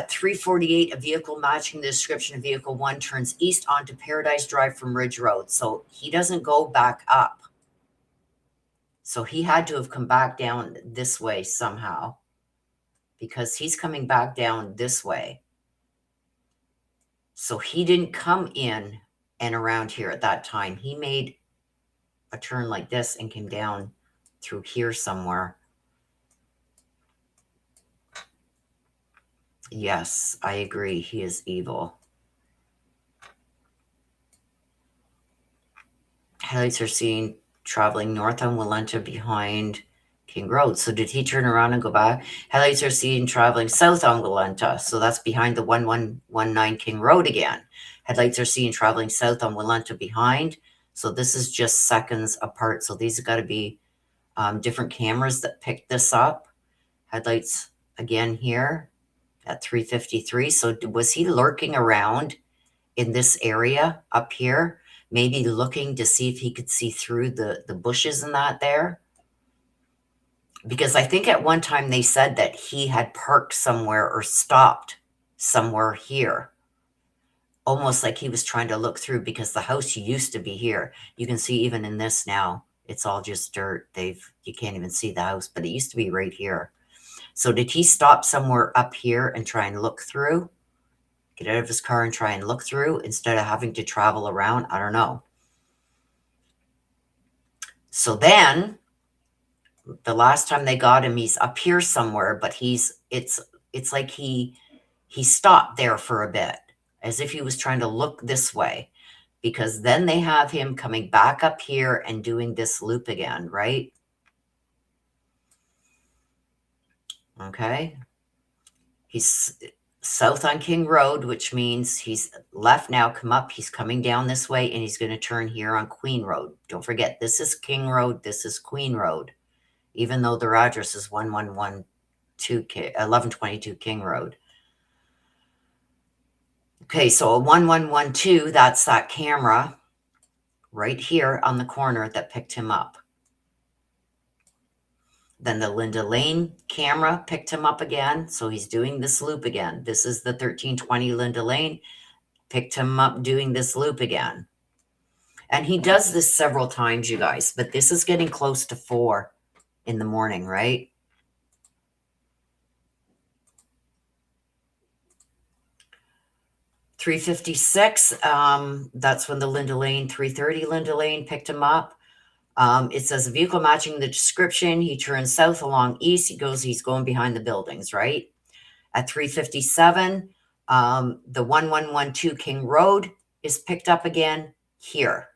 348, a vehicle matching the description of vehicle 1 turns east onto Paradise Drive from Ridge Road. So he doesn't go back up. So he had to have come back down this way somehow because he's coming back down this way. So he didn't come in and around here at that time. He made a turn like this and came down through here somewhere. Yes, I agree. He is evil. Headlights are seen traveling north on Walenta behind King Road. So did he turn around and go back? Headlights are seen traveling south on Walenta. So that's behind the 1119 King Road again. Headlights are seen traveling south on Walenta behind. So this is just seconds apart. So these have got to be different cameras that picked this up. Headlights again here at 3:53. So was he lurking around in this area up here? Maybe looking to see if he could see through the bushes and that there. Because I think at one time they said that he had parked somewhere or stopped somewhere here. Almost like he was trying to look through because the house used to be here. You can see even in this now, it's all just dirt. You can't even see the house, but it used to be right here. So did he stop somewhere up here and try and look through? Get out of his car and try and look through instead of having to travel around? I don't know. So then the last time they got him, he's up here somewhere, but it's like he stopped there for a bit as if he was trying to look this way, because then they have him coming back up here and doing this loop again, right? Okay. He's south on King Road, which means he's left now, come up, he's coming down this way, and he's going to turn here on Queen Road. Don't forget, this is King Road, this is Queen Road, even though their address is 1122 King Road. Okay, so a 1112, that's that camera right here on the corner that picked him up. Then the Linda Lane camera picked him up again. So he's doing this loop again. This is the 1320 Linda Lane, picked him up doing this loop again. And he does this several times, you guys, but this is getting close to 4 in the morning, right? $356, that's when the Linda Lane, 330 Linda Lane picked him up. It says a vehicle matching the description. He turns south along east. He's going behind the buildings, right? At 3:57, the 1112 King Road is picked up again here.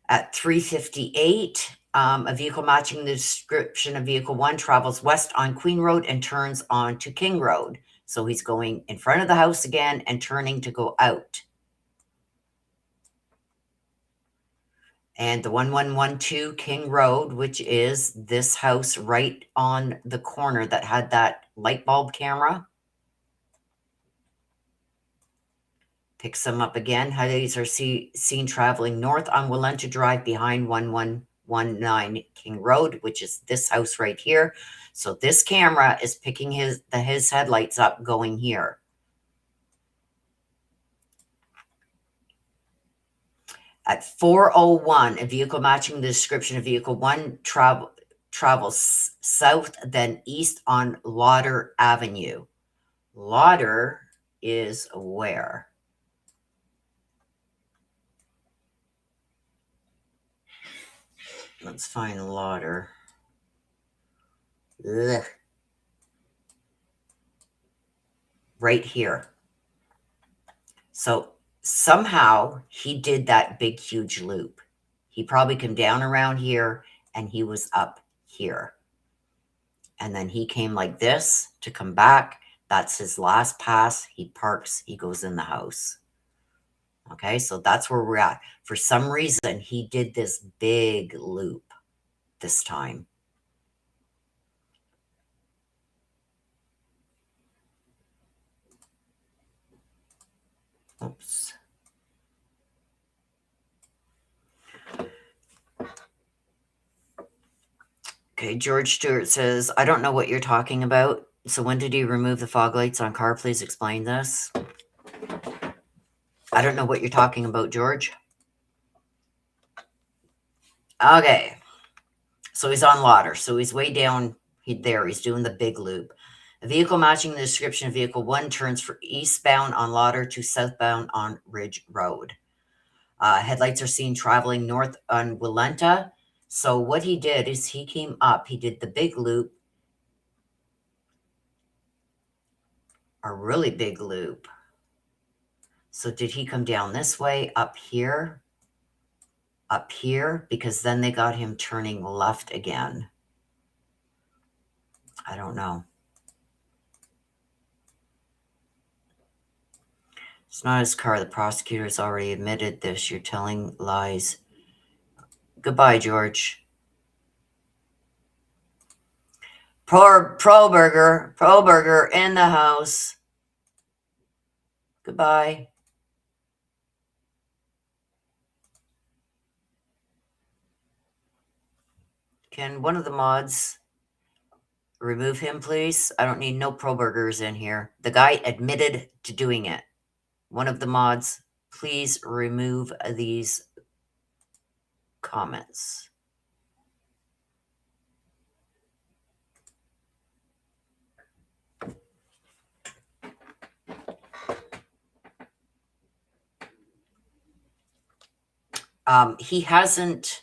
At 3:58, a vehicle matching the description of vehicle 1 travels west on Queen Road and turns on to King Road. So he's going in front of the house again and turning to go out. And the 1112 King Road, which is this house right on the corner that had that light bulb camera, picks them up again. Headlights are seen traveling north on Walenta Drive behind 111 19 King Road, which is this house right here. So this camera is picking his headlights up going here. At 4:01, a vehicle matching the description of vehicle 1 travels south, then east on Lauder Avenue. Lauder is where? Let's find Lauder. Ugh. Right here. So somehow he did that big, huge loop. He probably came down around here and he was up here. And then he came like this to come back. That's his last pass. He parks, he goes in the house. Okay, so that's where we're at. For some reason, he did this big loop this time. Oops. Okay, George Stewart says, I don't know what you're talking about. So when did he remove the fog lights on car? Please explain this. I don't know what you're talking about, George. Okay. So he's on Lauder. So he's way down there. He's doing the big loop. A vehicle matching the description of vehicle 1 turns for eastbound on Lauder to southbound on Ridge Road. Headlights are seen traveling north on Willenta. So what he did is he came up. He did the big loop. A really big loop. So did he come down this way, up here? Up here? Because then they got him turning left again. I don't know. It's not his car. The prosecutor has already admitted this. You're telling lies. Goodbye, George. Kohberger in the house. Goodbye. Can one of the mods remove him, please? I don't need no Kohbergers in here. The guy admitted to doing it. One of the mods, please remove these comments. He hasn't.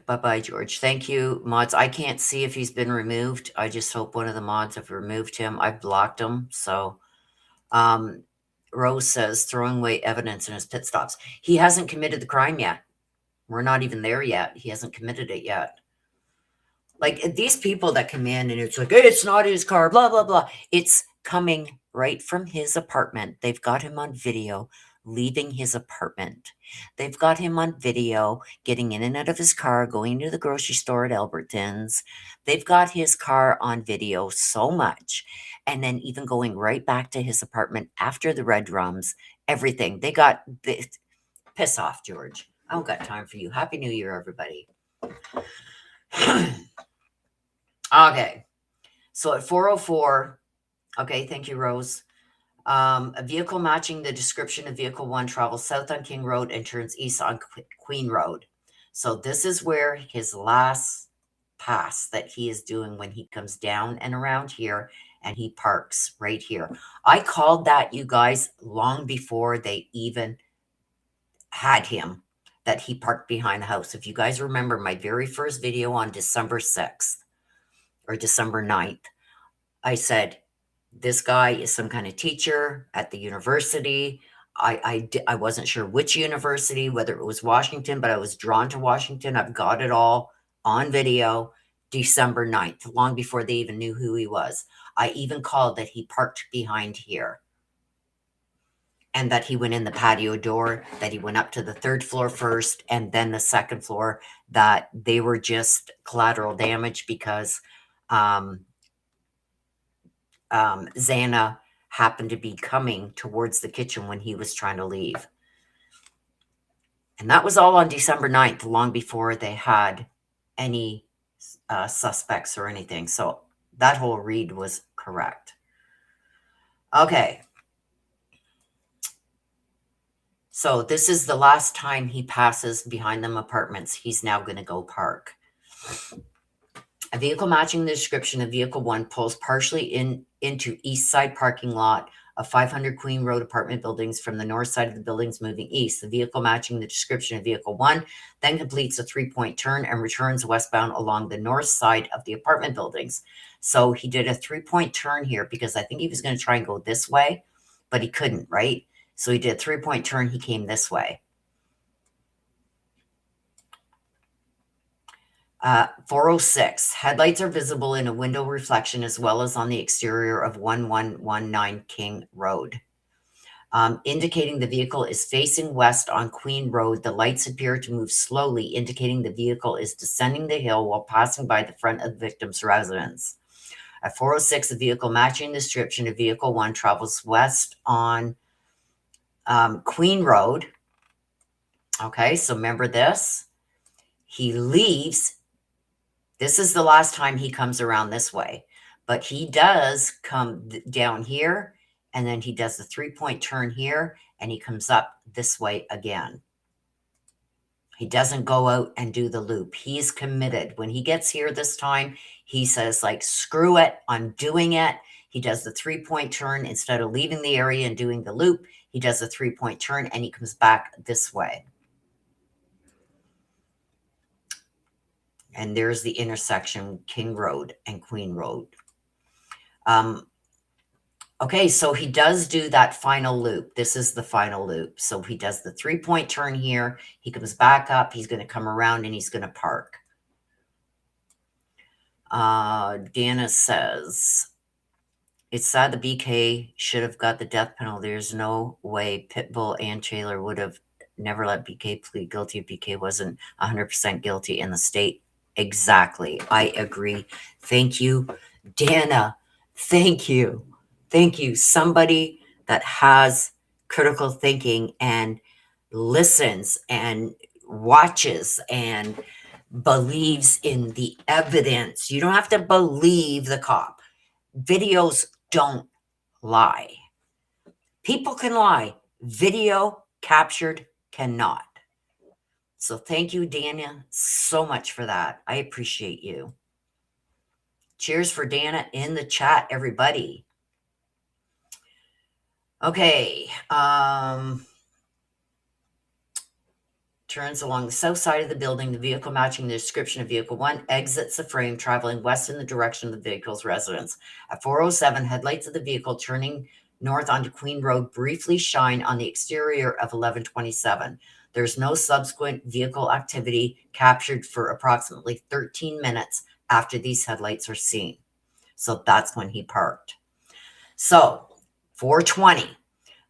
Bye-bye, George. Thank you, mods. I can't see if he's been removed. I just hope one of the mods have removed him. I've blocked him. So Rose says throwing away evidence in his pit stops. He hasn't committed the crime yet. We're not even there yet. He hasn't committed it yet. Like these people that come in and it's like, hey, it's not his car, blah, blah, blah. It's coming right from his apartment. They've got him on video leaving his apartment. They've got him on video getting in and out of his car, going to the grocery store at Albertsons. They've got his car on video so much. And then even going right back to his apartment after the red drums, everything. They got this. Piss off, George. I don't got time for you. Happy New Year, everybody. Okay. So at 4:04, okay, thank you, Rose. A vehicle matching the description of vehicle 1 travels south on King Road and turns east on Queen Road. So this is where his last pass that he is doing when he comes down and around here and he parks right here. I called that, you guys, long before they even had him, that he parked behind the house. If you guys remember my very first video on December 6th or December 9th, I said, this guy is some kind of teacher at the university. I wasn't sure which university, whether it was Washington, but I was drawn to Washington. I've got it all on video, December 9th, long before they even knew who he was. I even called that he parked behind here and that he went in the patio door, that he went up to the 3rd floor first and then the 2nd floor, that they were just collateral damage because Xana happened to be coming towards the kitchen when he was trying to leave. And that was all on December 9th, long before they had any suspects or anything. So that whole read was correct. Okay. So this is the last time he passes behind them apartments. He's now going to go park. A vehicle matching the description of vehicle 1 pulls partially into east side parking lot of 500 Queen Road apartment buildings from the north side of the buildings moving east. The vehicle matching the description of vehicle 1 then completes a 3-point turn and returns westbound along the north side of the apartment buildings. So he did a 3-point turn here because I think he was going to try and go this way, but he couldn't, right? So he did a 3-point turn. He came this way. 406. Headlights are visible in a window reflection as well as on the exterior of 1119 King Road. Indicating the vehicle is facing west on Queen Road. The lights appear to move slowly, indicating the vehicle is descending the hill while passing by the front of the victim's residence. At 406, a vehicle matching the description of vehicle 1 travels west on Queen Road. Okay, so remember this. He leaves. This is the last time he comes around this way, but he does come down here, and then he does the 3-point turn here, and he comes up this way again. He doesn't go out and do the loop. He's committed. When he gets here this time, he says, like, screw it, I'm doing it. He does the 3-point turn. Instead of leaving the area and doing the loop, he does a 3-point turn, and he comes back this way. And there's the intersection, King Road and Queen Road. Okay, so he does do that final loop. This is the final loop. So he does the 3-point turn here. He comes back up. He's going to come around and he's going to park. Dana says, it's sad the BK should have got the death penalty. There's no way Pitbull and Taylor would have never let BK plead guilty if BK wasn't 100% guilty in the state. Exactly. I agree. Thank you, Dana. Thank you. Thank you. Somebody that has critical thinking and listens and watches and believes in the evidence. You don't have to believe the cop. Videos don't lie. People can lie. Video captured cannot. So thank you, Dana, so much for that. I appreciate you. Cheers for Dana in the chat, everybody. Okay. Turns along the south side of the building. The vehicle matching the description of vehicle 1 exits the frame, traveling west in the direction of the vehicle's residence. At 407, headlights of the vehicle turning north onto Queen Road briefly shine on the exterior of 1127. There's no subsequent vehicle activity captured for approximately 13 minutes after these headlights are seen. So that's when he parked. So 420,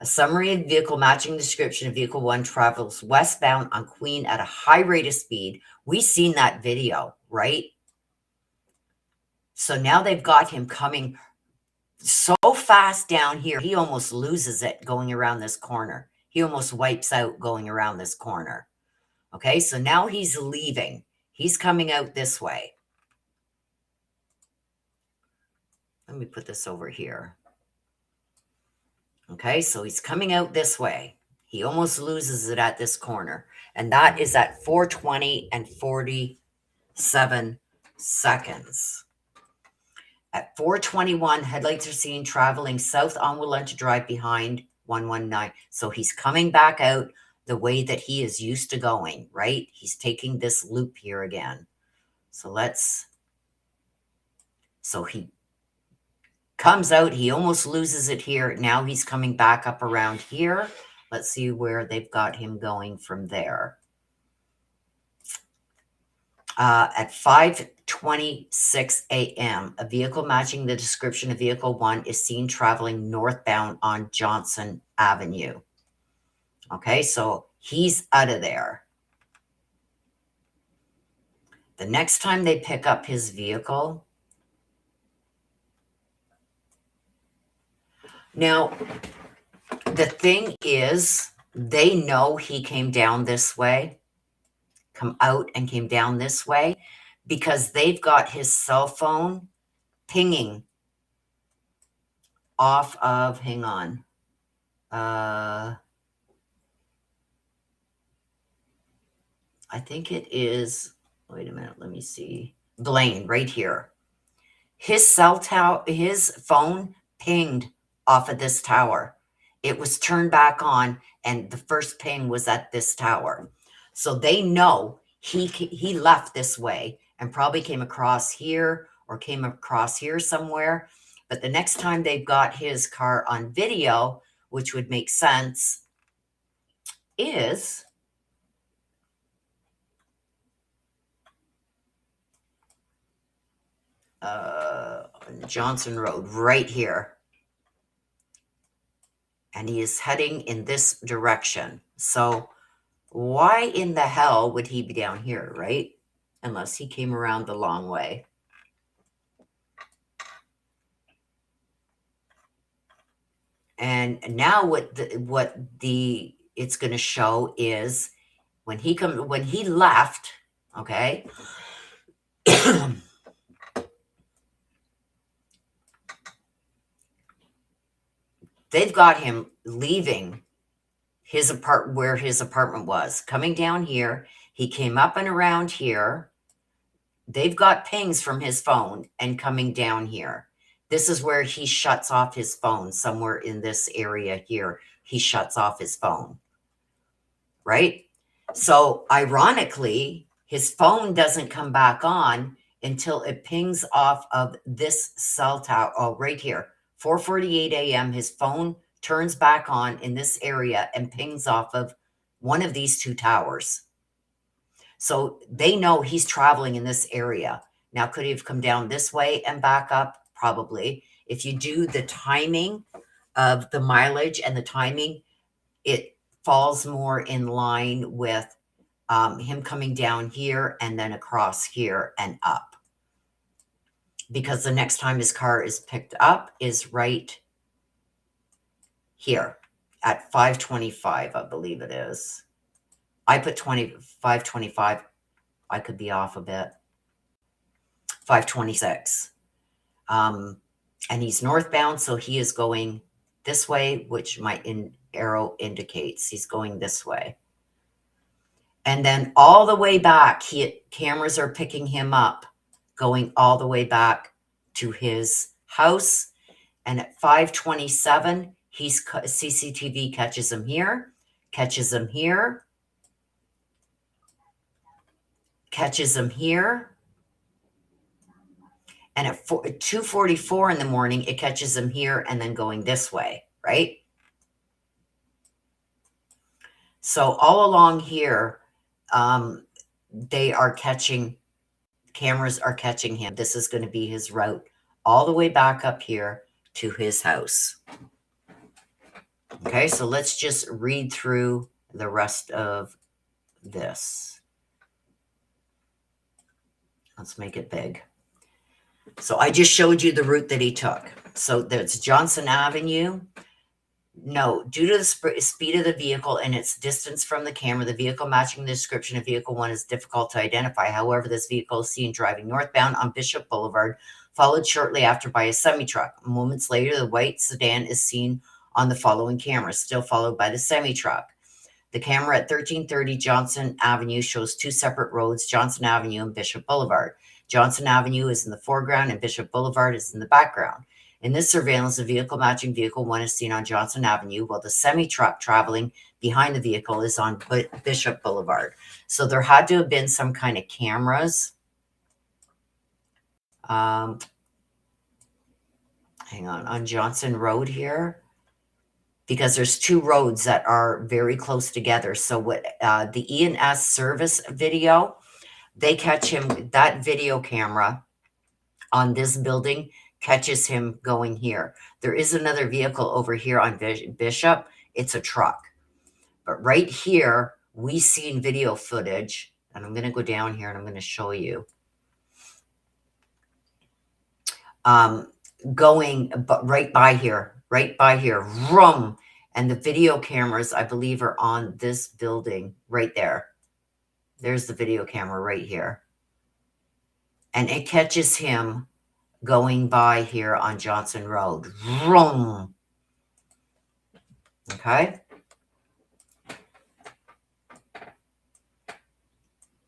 a summary of vehicle matching description of vehicle 1 travels westbound on Queen at a high rate of speed. We've seen that video, right? So now they've got him coming so fast down here, he almost loses it going around this corner. He almost wipes out going around this corner. Okay, so now he's leaving. He's coming out this way. Let me put this over here. Okay, so he's coming out this way. He almost loses it at this corner. And that is at 4:20 and 47 seconds. At 4:21, headlights are seen traveling south on Willenta Drive behind 119. So he's coming back out the way that he is used to going, right? He's taking this loop here again. So he comes out. He almost loses it here. Now he's coming back up around here. Let's see where they've got him going from there. At 5:26 a.m., a vehicle matching the description of vehicle 1 is seen traveling northbound on Johnson Avenue. Okay, so he's out of there. The next time they pick up his vehicle. Now, the thing is, They know he came down this way, come out and came down this way, because they've got his cell phone pinging off of, hang on, I think it is, wait a minute, let me see. Blaine, right here. His cell tower, his phone pinged off of this tower. It was turned back on, and the first ping was at this tower. So they know he left this way and probably came across here or came across here somewhere. But the next time they've got his car on video, which would make sense, is Johnson Road, right here. And he is heading in this direction. So why in the hell would he be down here, right? Unless he came around the long way. And now what it's going to show is when he left, okay? They've got him leaving where his apartment was, coming down here. He came up and around here. They've got pings from his phone and coming down here. This is where he shuts off his phone, somewhere in this area here. He shuts off his phone, right? So ironically, his phone doesn't come back on until it pings off of this cell tower. Oh, right here, 4:48 a.m. His phone turns back on in this area and pings off of one of these two towers. So they know he's traveling in this area. Now, could he have come down this way and back up? Probably. If you do the timing of the mileage and the timing, it falls more in line with him coming down here and then across here and up. Because the next time his car is picked up is right here at 5:25, I believe it is. I put 5:25. I could be off a bit. 5:26. And he's northbound, so he is going this way, which my arrow indicates he's going this way. And then all the way back, cameras are picking him up, going all the way back to his house. And at 5:27, CCTV catches him here, catches him here, catches him here. And at 2:44 in the morning, it catches him here and then going this way, right? So all along here, cameras are catching him. This is going to be his route all the way back up here to his house. Okay, so let's just read through the rest of this. Let's make it big. So I just showed you the route that he took. So there's Johnson Avenue. No, due to the speed of the vehicle and its distance from the camera, the vehicle matching the description of vehicle 1 is difficult to identify. However, this vehicle is seen driving northbound on Bishop Boulevard, followed shortly after by a semi-truck. Moments later, the white sedan is seen on the following camera, still followed by the semi-truck. The camera at 1330 Johnson Avenue shows two separate roads, Johnson Avenue and Bishop Boulevard. Johnson Avenue is in the foreground and Bishop Boulevard is in the background. In this surveillance, the vehicle matching vehicle 1 is seen on Johnson Avenue, while the semi-truck traveling behind the vehicle is on Bishop Boulevard. So there had to have been some kind of cameras. Hang on Johnson Road here, because there's two roads that are very close together. So what the E&S service video, they catch him, that video camera on this building catches him going here. There is another vehicle over here on Bishop. It's a truck. But right here, we seen video footage, and I'm going to go down here and I'm going to show you. Going but right by here, vroom, And the video cameras, I believe, are on this building right there. There's the video camera right here. And it catches him going by here on Johnson Road. Vroom. Okay.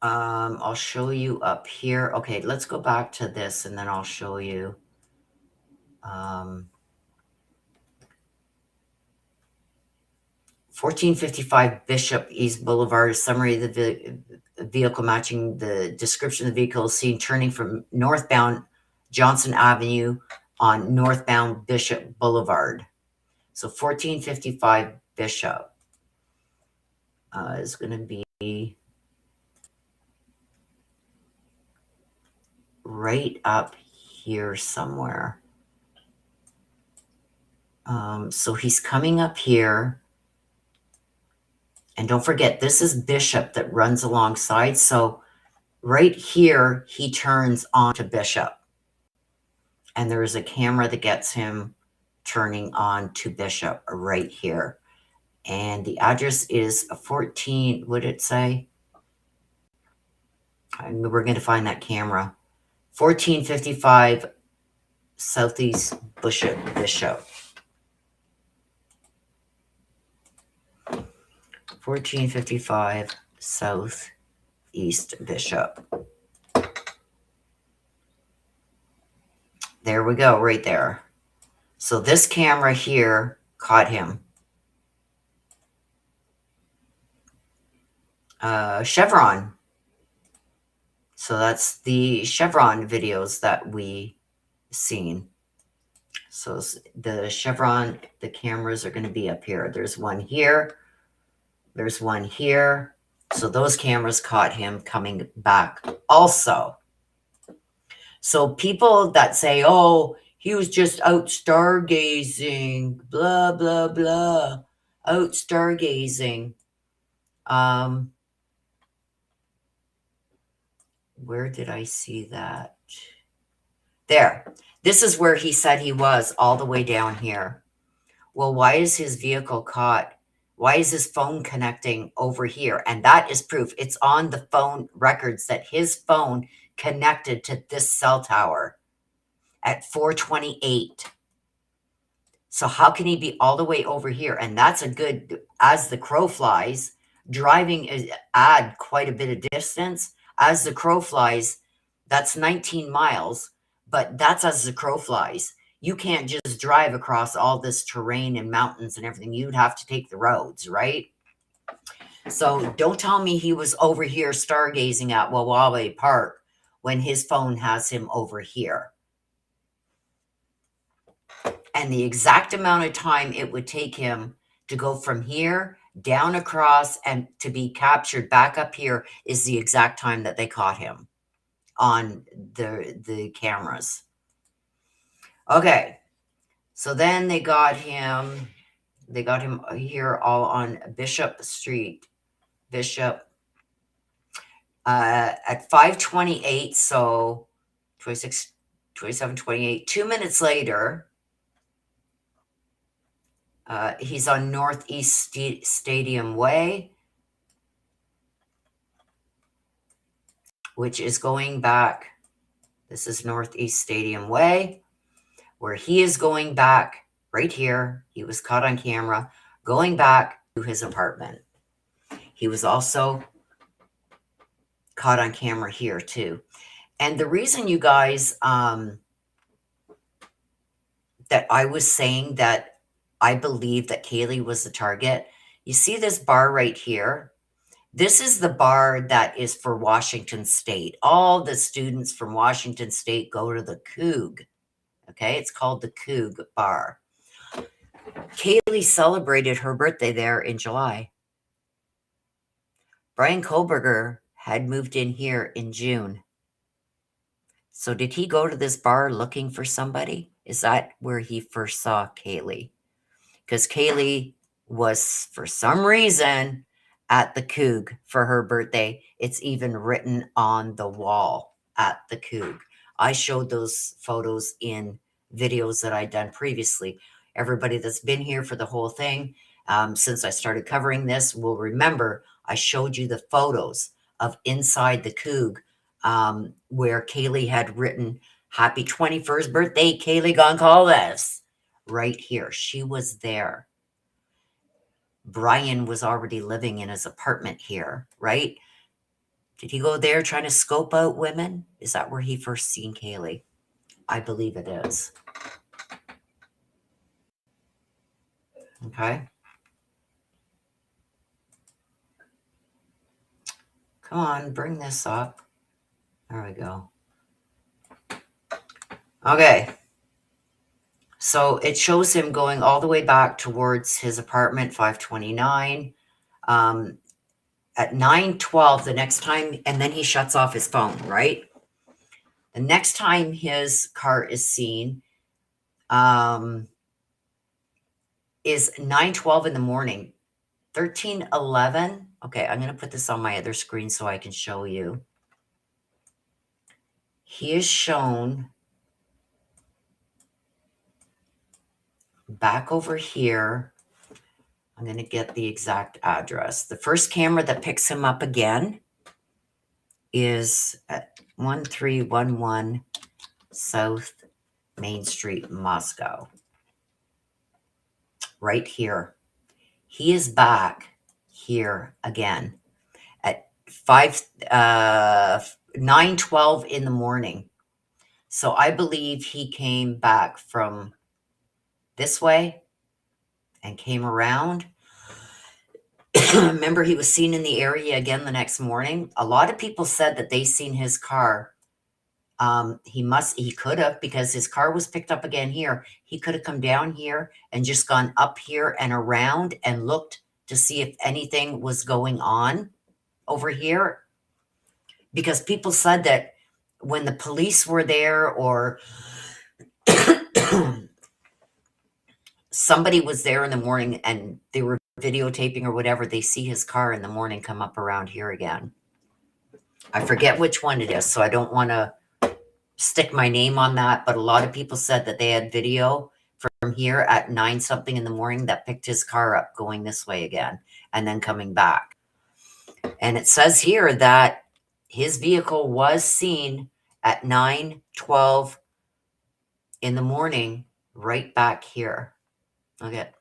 I'll show you up here. Okay, let's go back to this and then I'll show you. 1455 Bishop East Boulevard, summary of the vehicle matching the description of the vehicle seen turning from northbound Johnson Avenue on northbound Bishop Boulevard. So 1455 Bishop is going to be right up here somewhere. So he's coming up here. And don't forget, this is Bishop that runs alongside. So right here, he turns onto Bishop. And there is a camera that gets him turning on to Bishop right here. And the address is 14, what did it say? We're going to find that camera. 1455 Southeast Bishop. 1455 Southeast Bishop. There we go, right there. So this camera here caught him. Chevron. So that's the Chevron videos that we seen. So the Chevron, the cameras are going to be up here. There's one here. There's one here. So those cameras caught him coming back also. So people that say, oh, he was just out stargazing, blah, blah, blah, out stargazing. Where did I see that? There. This is where he said he was, all the way down here. Well, why is his vehicle caught? Why is his phone connecting over here? And that is proof. It's on the phone records that his phone connected to this cell tower at 428. So how can he be all the way over here? And that's a good, as the crow flies, driving is add quite a bit of distance. As the crow flies, that's 19 miles, but that's as the crow flies. You can't just drive across all this terrain and mountains and everything. You'd have to take the roads, right? So don't tell me he was over here stargazing at Wawabe Park when his phone has him over here. And the exact amount of time it would take him to go from here down across and to be captured back up here is the exact time that they caught him on the cameras. Okay. So then they got him here all on Bishop Street. Bishop at 5:28, so 26, 27, 28. 2 minutes later, he's on Northeast Stadium Way, which is going back. This is Northeast Stadium Way, where he is going back right here. He was caught on camera going back to his apartment. He was also caught on camera here too. And the reason, you guys, that I was saying that I believe that Kaylee was the target, you see this bar right here? This is the bar that is for Washington State. All the students from Washington State go to the Coug. Okay, it's called the Coug Bar. Kaylee celebrated her birthday there in July. Bryan Kohberger had moved in here in June. So did he go to this bar looking for somebody? Is that where he first saw Kaylee? Because Kaylee was, for some reason, at the Coug for her birthday. It's even written on the wall at the Coug. I showed those photos in videos that I'd done previously. Everybody that's been here for the whole thing, since I started covering this, will remember I showed you the photos of inside the Coug, where Kaylee had written, "Happy 21st birthday, Kaylee Goncalves." Right here. She was there. Bryan was already living in his apartment here, right? Did he go there trying to scope out women? Is that where he first seen Kaylee? I believe it is. Okay. Come on, bring this up. There we go. Okay. So it shows him going all the way back towards his apartment, 529. At 9:12, the next time, and then he shuts off his phone, right? The next time his car is seen is 9:12 in the morning. 13:11. Okay, I'm going to put this on my other screen so I can show you. He is shown back over here. I'm going to get the exact address. The first camera that picks him up again is at 1311 South Main Street, Moscow. Right here. He is back here again at 9:12 in the morning. So I believe he came back from this way and came around. Remember, he was seen in the area again the next morning. A lot of people said that they seen his car. He could have, because his car was picked up again here. He could have come down here and just gone up here and around and looked to see if anything was going on over here. Because people said that when the police were there, or somebody was there in the morning and they were videotaping or whatever, they see his car in the morning come up around here again. I forget which one it is, so I don't want to stick my name on that, but a lot of people said that they had video from here at 9 something in the morning that picked his car up going this way again and then coming back. And it says here that his vehicle was seen at 9:12 in the morning right back here. Look at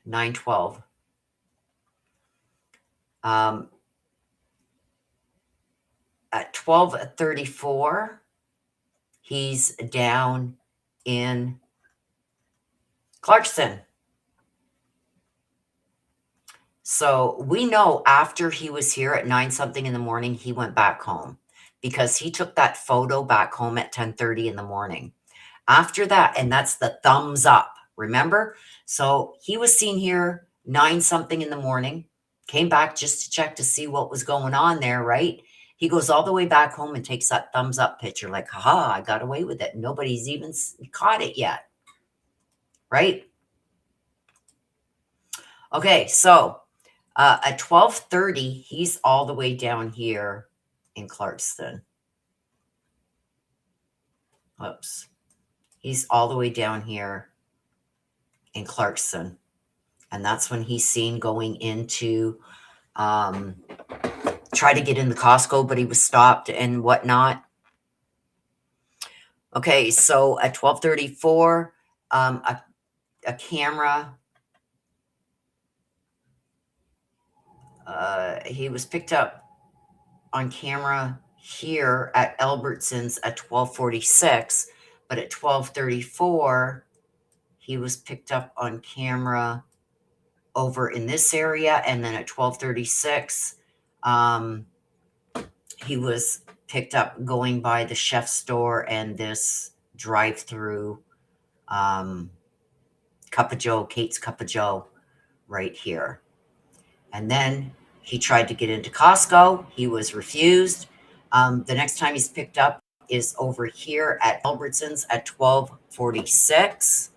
9:12. At 12:34, he's down in Clarkston. So we know after he was here at 9 something in the morning, he went back home, because he took that photo back home at 10:30 in the morning. After that, and that's the thumbs up, remember? So he was seen here 9 something in the morning, came back just to check to see what was going on there, right? He goes all the way back home and takes that thumbs up picture, like, haha, I got away with it. Nobody's even caught it yet, right? Okay, so at 12:30, he's all the way down here in Clarkston. Oops. He's all the way down here in Clarkston. And that's when he's seen going into, try to get into Costco, but he was stopped and whatnot. Okay, so at 12:34, a camera, he was picked up on camera here at Albertsons at 12:46, but at 12:34, he was picked up on camera over in this area, and then at 12:36, he was picked up going by the chef store and this drive-through, Cup of Joe, Kate's Cup of Joe, right here. And then he tried to get into Costco. He was refused. The next time he's picked up is over here at Albertsons at 12:46.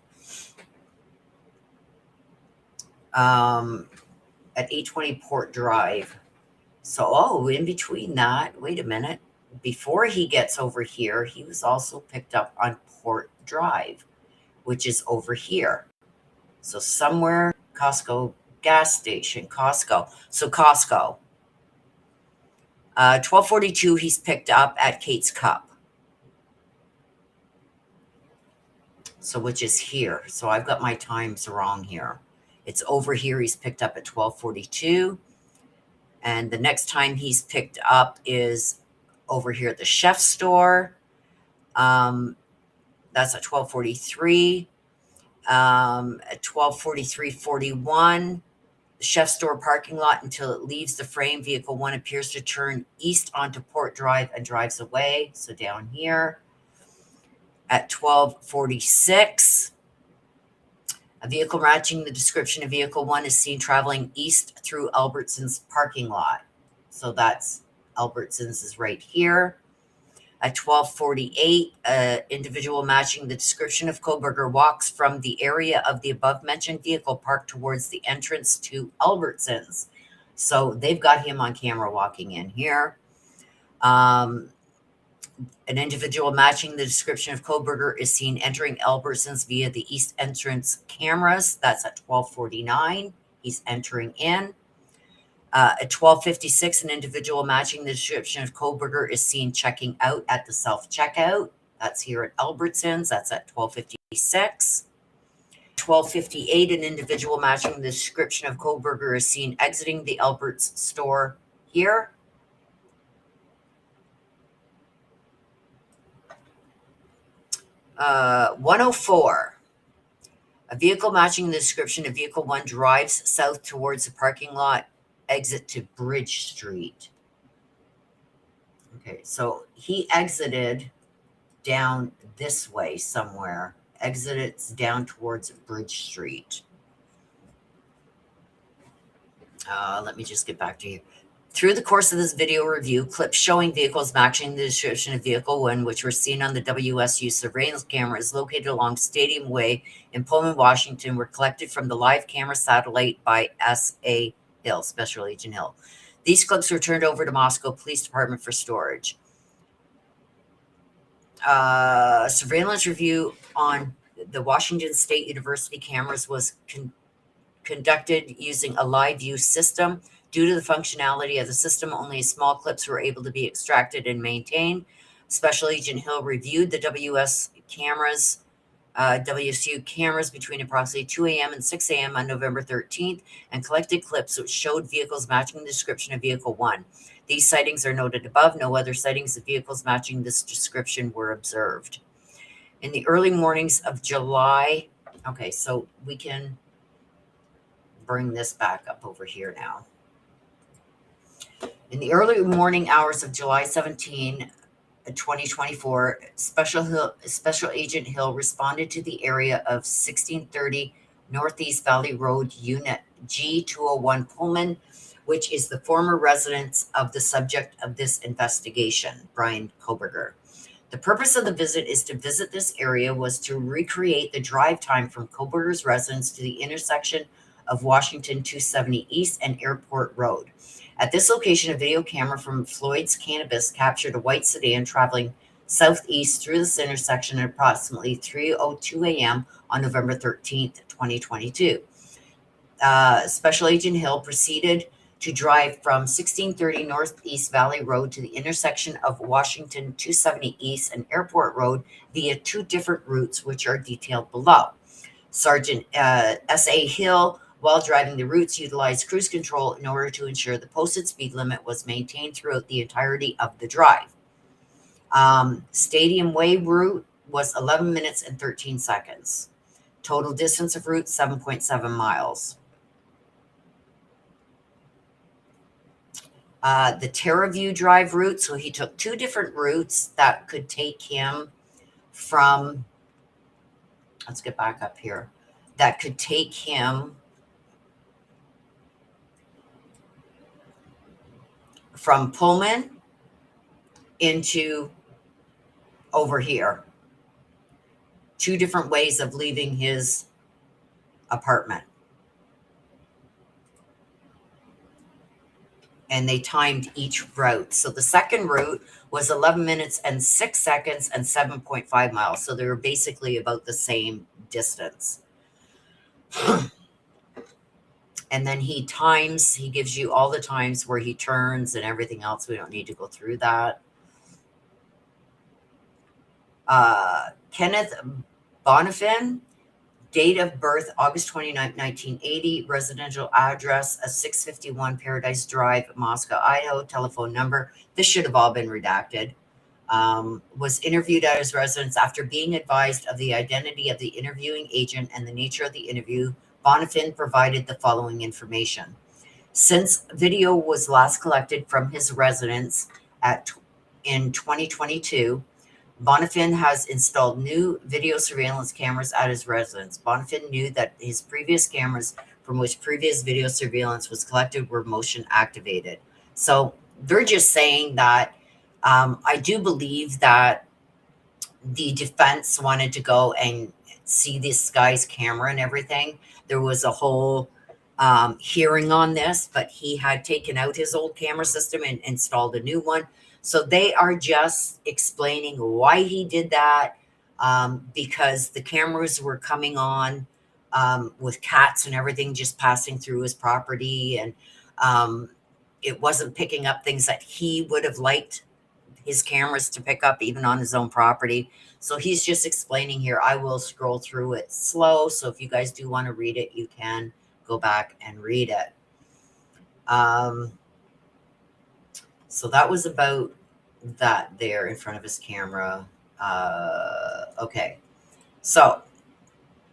At 820 Port Drive. So, in between that, wait a minute. Before he gets over here, he was also picked up on Port Drive, which is over here. So somewhere, Costco gas station, Costco. So Costco. 12:42, he's picked up at Kate's Cup. So which is here. So I've got my times wrong here. It's over here. He's picked up at 12:42. And the next time he's picked up is over here at the chef store. That's at 12:43. At 12:43:41, the chef store parking lot until it leaves the frame. Vehicle 1 appears to turn east onto Port Drive and drives away. So down here. At 12:46, a vehicle matching the description of Vehicle 1 is seen traveling east through Albertson's parking lot. So that's Albertson's is right here. At 12:48, an individual matching the description of Kohberger walks from the area of the above-mentioned vehicle parked towards the entrance to Albertson's. So they've got him on camera walking in here. An individual matching the description of Kohberger is seen entering Albertson's via the east entrance cameras. That's at 12:49. He's entering in. At 12:56, an individual matching the description of Kohberger is seen checking out at the self-checkout. That's here at Albertson's. That's at 12:56. 12:58, an individual matching the description of Kohberger is seen exiting the Alberts store here. 104. A vehicle matching the description of Vehicle 1 drives south towards the parking lot exit to Bridge Street. Okay, so he exited down this way somewhere. Exited down towards Bridge Street. Let me just get back to you. Through the course of this video review, clips showing vehicles matching the description of Vehicle 1, which were seen on the WSU surveillance cameras located along Stadium Way in Pullman, Washington, were collected from the live camera satellite by S.A. Hill, Special Agent Hill. These clips were turned over to Moscow Police Department for storage. Surveillance review on the Washington State University cameras was conducted using a live view system. Due to the functionality of the system, only small clips were able to be extracted and maintained. Special Agent Hill reviewed the WSU cameras between approximately 2 a.m. and 6 a.m. on November 13th and collected clips which showed vehicles matching the description of Vehicle 1. These sightings are noted above. No other sightings of vehicles matching this description were observed. In the early mornings of July, okay, so we can bring this back up over here now. In the early morning hours of July 17, 2024, Special Agent Hill responded to the area of 1630 Northeast Valley Road, Unit G201 Pullman, which is the former residence of the subject of this investigation, Bryan Kohberger. The purpose of the visit is to visit this area was to recreate the drive time from Kohberger's residence to the intersection of Washington 270 East and Airport Road. At this location, a video camera from Floyd's Cannabis captured a white sedan traveling southeast through this intersection at approximately 3:02 a.m. on November 13th, 2022. Special Agent Hill proceeded to drive from 1630 Northeast Valley Road to the intersection of Washington 270 East and Airport Road via two different routes, which are detailed below. Sergeant S.A. Hill, while driving the routes, utilized cruise control in order to ensure the posted speed limit was maintained throughout the entirety of the drive. Stadium Way route was 11 minutes and 13 seconds. Total distance of route, 7.7 miles. The Terraview Drive route, so he took two different routes that could take him from, let's get back up here, that could take him from Pullman into over here. Two different ways of leaving his apartment. And they timed each route. So the second route was 11 minutes and 6 seconds and 7.5 miles. So they were basically about the same distance. And then he gives you all the times where he turns and everything else. We don't need to go through that. Kenneth Bonifin, date of birth August 29th, 1980, residential address 651 Paradise Drive, Moscow, Idaho, telephone number. This should have all been redacted. Was interviewed at his residence after being advised of the identity of the interviewing agent and the nature of the interview. Bonifin provided the following information. Since video was last collected from his residence in 2022, Bonifin has installed new video surveillance cameras at his residence. Bonifin knew that his previous cameras from which previous video surveillance was collected were motion activated. So they're just saying that I do believe that the defense wanted to go and see this guy's camera and everything. There was a whole hearing on this, but he had taken out his old camera system and installed a new one. So they are just explaining why he did that, because the cameras were coming on with cats and everything just passing through his property, and it wasn't picking up things that he would have liked his cameras to pick up even on his own property. So he's just explaining here. I will scroll through it slow, so if you guys do want to read it, you can go back and read it. So that was about that there in front of his camera. Okay, so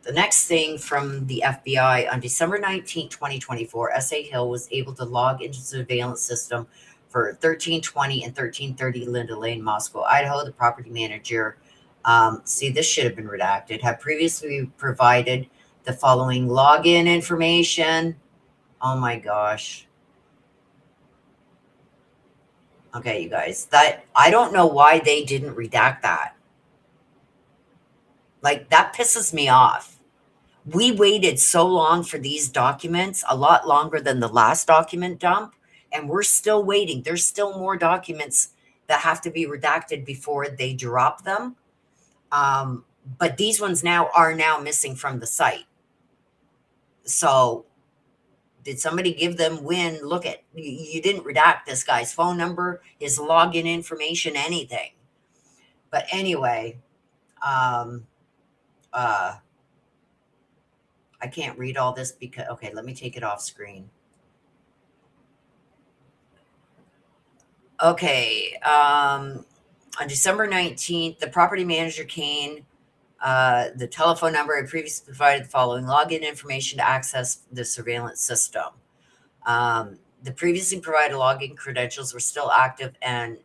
the next thing from the FBI, on December 19, 2024, S.A. Hill was able to log into the surveillance system for 1320 and 1330 Linda Lane, Moscow, Idaho. The property manager, see, this should have been redacted, had previously provided the following login information. Oh my gosh. Okay, you guys, that I don't know why they didn't redact that. Like, that pisses me off. We waited so long for these documents, a lot longer than the last document dump, and we're still waiting. There's still more documents that have to be redacted before they drop them. But these ones are now missing from the site. So did somebody give them look at, you didn't redact this guy's phone number, his login information, anything. But anyway, I can't read all this because, okay, let me take it off screen. Okay, on December 19th, the property manager, Kane, the telephone number had previously provided the following login information to access the surveillance system. The previously provided login credentials were still active, and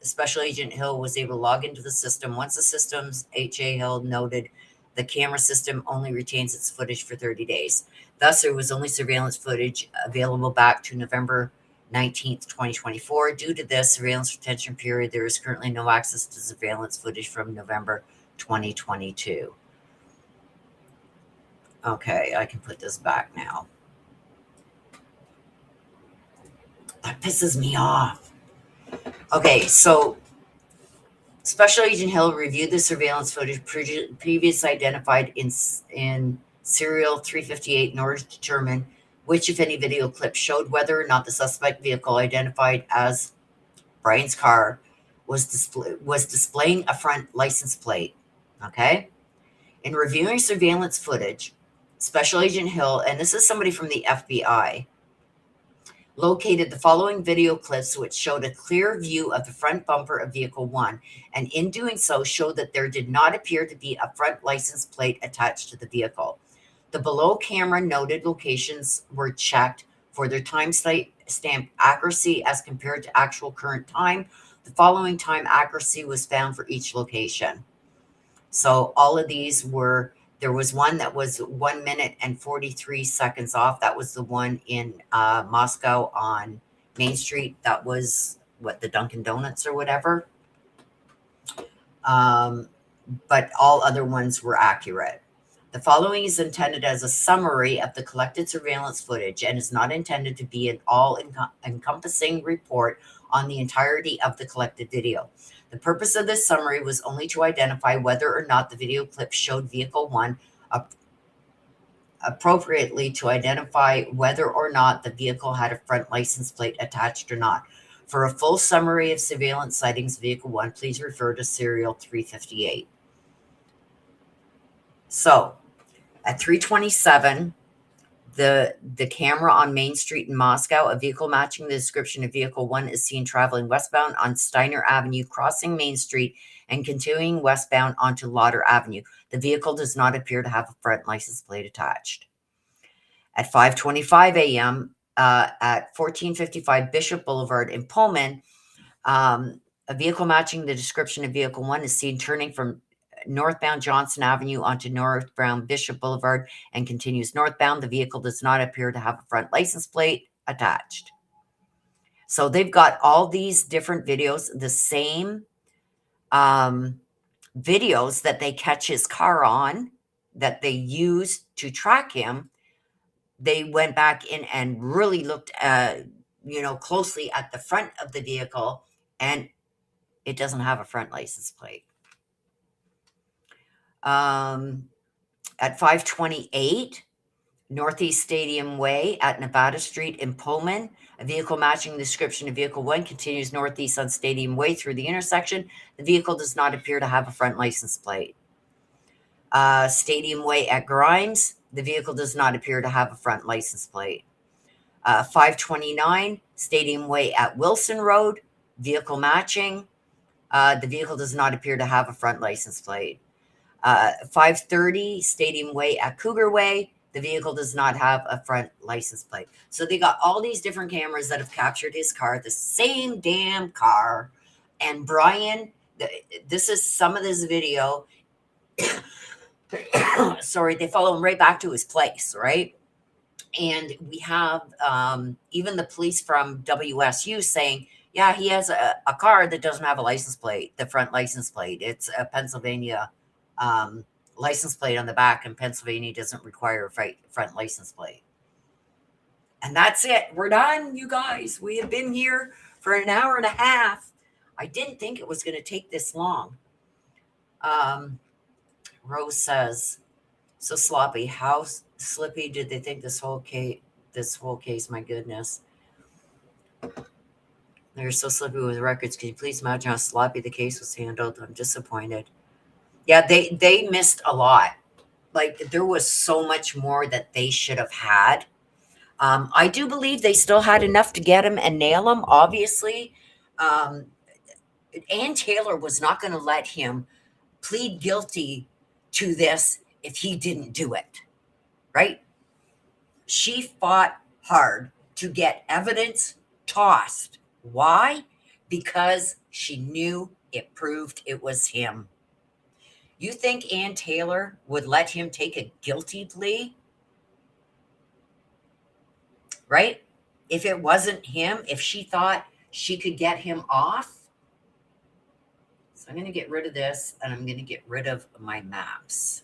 Special Agent Hill was able to log into the system. Once the system's H.A. Hill noted the camera system only retains its footage for 30 days. Thus, there was only surveillance footage available back to November 19th, 2024. Due to this surveillance retention period, there is currently no access to surveillance footage from November 2022. Okay, I can put this back now. That pisses me off. Okay, so Special Agent Hill reviewed the surveillance footage previously identified in serial 358 in order to determine which, if any, video clips showed whether or not the suspect vehicle identified as Bryan's car was displaying a front license plate. Okay? In reviewing surveillance footage, Special Agent Hill, and this is somebody from the FBI, located the following video clips which showed a clear view of the front bumper of Vehicle 1, and in doing so showed that there did not appear to be a front license plate attached to the vehicle. The below camera noted locations were checked for their timestamp accuracy as compared to actual current time. The following time accuracy was found for each location. So all of these were, there was one that was 1 minute and 43 seconds off. That was the one in Moscow on Main Street. That was the Dunkin' Donuts or whatever. But all other ones were accurate. The following is intended as a summary of the collected surveillance footage and is not intended to be an all-encompassing report on the entirety of the collected video. The purpose of this summary was only to identify whether or not the video clip showed Vehicle 1 appropriately to identify whether or not the vehicle had a front license plate attached or not. For a full summary of surveillance sightings of Vehicle 1, please refer to Serial 358. So, at 3:27, the camera on Main Street in Moscow, a vehicle matching the description of Vehicle 1 is seen traveling westbound on Steiner Avenue, crossing Main Street and continuing westbound onto Lauder Avenue. The vehicle does not appear to have a front license plate attached. At 5:25 a.m., at 1455 Bishop Boulevard in Pullman, a vehicle matching the description of Vehicle 1 is seen turning from northbound Johnson Avenue onto northbound Bishop Boulevard and continues northbound. The vehicle does not appear to have a front license plate attached. So they've got all these different videos, the same videos that they catch his car on, that they use to track him. They went back in and really looked closely at the front of the vehicle, and it doesn't have a front license plate. At 5:28 Northeast Stadium Way at Nevada Street in Pullman, a vehicle matching the description of Vehicle 1 continues northeast on Stadium Way through the intersection. The vehicle does not appear to have a front license plate. Stadium Way at Grimes, the vehicle does not appear to have a front license plate. 5:29 Stadium Way at Wilson Road, vehicle matching. The vehicle does not appear to have a front license plate. 5:30 Stadium Way at Cougar Way, the vehicle does not have a front license plate. So they got all these different cameras that have captured his car, the same damn car. And Bryan, this is some of this video. Sorry, they follow him right back to his place, right? And we have even the police from WSU saying, yeah, he has a car that doesn't have a license plate, the front license plate. It's a Pennsylvania license plate on the back, and Pennsylvania doesn't require a front license plate. And that's it. We're done, you guys. We have been here for an hour and a half. I didn't think it was going to take this long. Rose says, so sloppy. How slippy did they think this whole case? My goodness. They're so slippy with records. Can you please imagine how sloppy the case was handled? I'm disappointed. Yeah, they missed a lot. Like, there was so much more that they should have had. I do believe they still had enough to get him and nail him, obviously. Ann Taylor was not going to let him plead guilty to this if he didn't do it, right? She fought hard to get evidence tossed. Why? Because she knew it proved it was him. You think Ann Taylor would let him take a guilty plea? Right? If it wasn't him, if she thought she could get him off. So I'm going to get rid of this, and I'm going to get rid of my maps.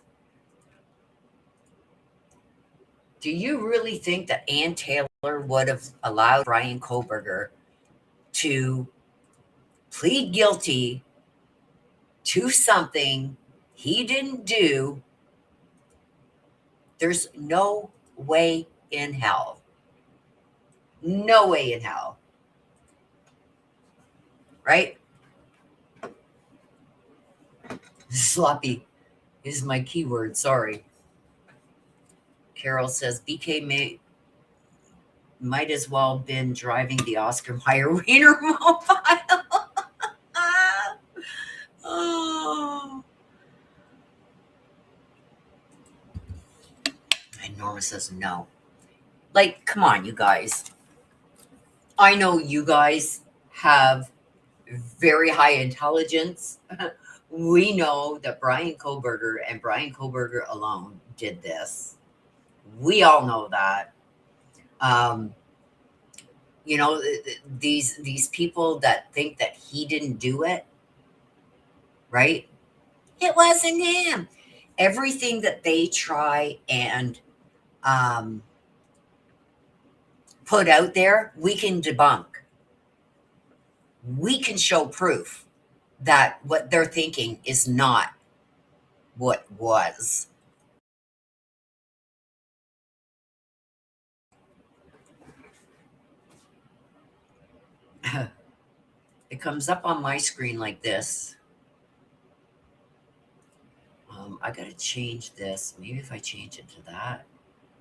Do you really think that Ann Taylor would have allowed Bryan Kohberger to plead guilty to something he didn't do? There's no way in hell. No way in hell. Right? Sloppy is my keyword. Sorry. Carol says BK might as well been driving the Oscar Mayer Wiener mobile. Oh. And Norma says no. Like, come on, you guys. I know you guys have very high intelligence. We know that Bryan Kohberger and Bryan Kohberger alone did this. We all know that. These people that think that he didn't do it, right? It wasn't him. Everything that they try and put out there, we can debunk. We can show proof that what they're thinking is not what was. It comes up on my screen like this. I gotta change this. Maybe if I change it to that,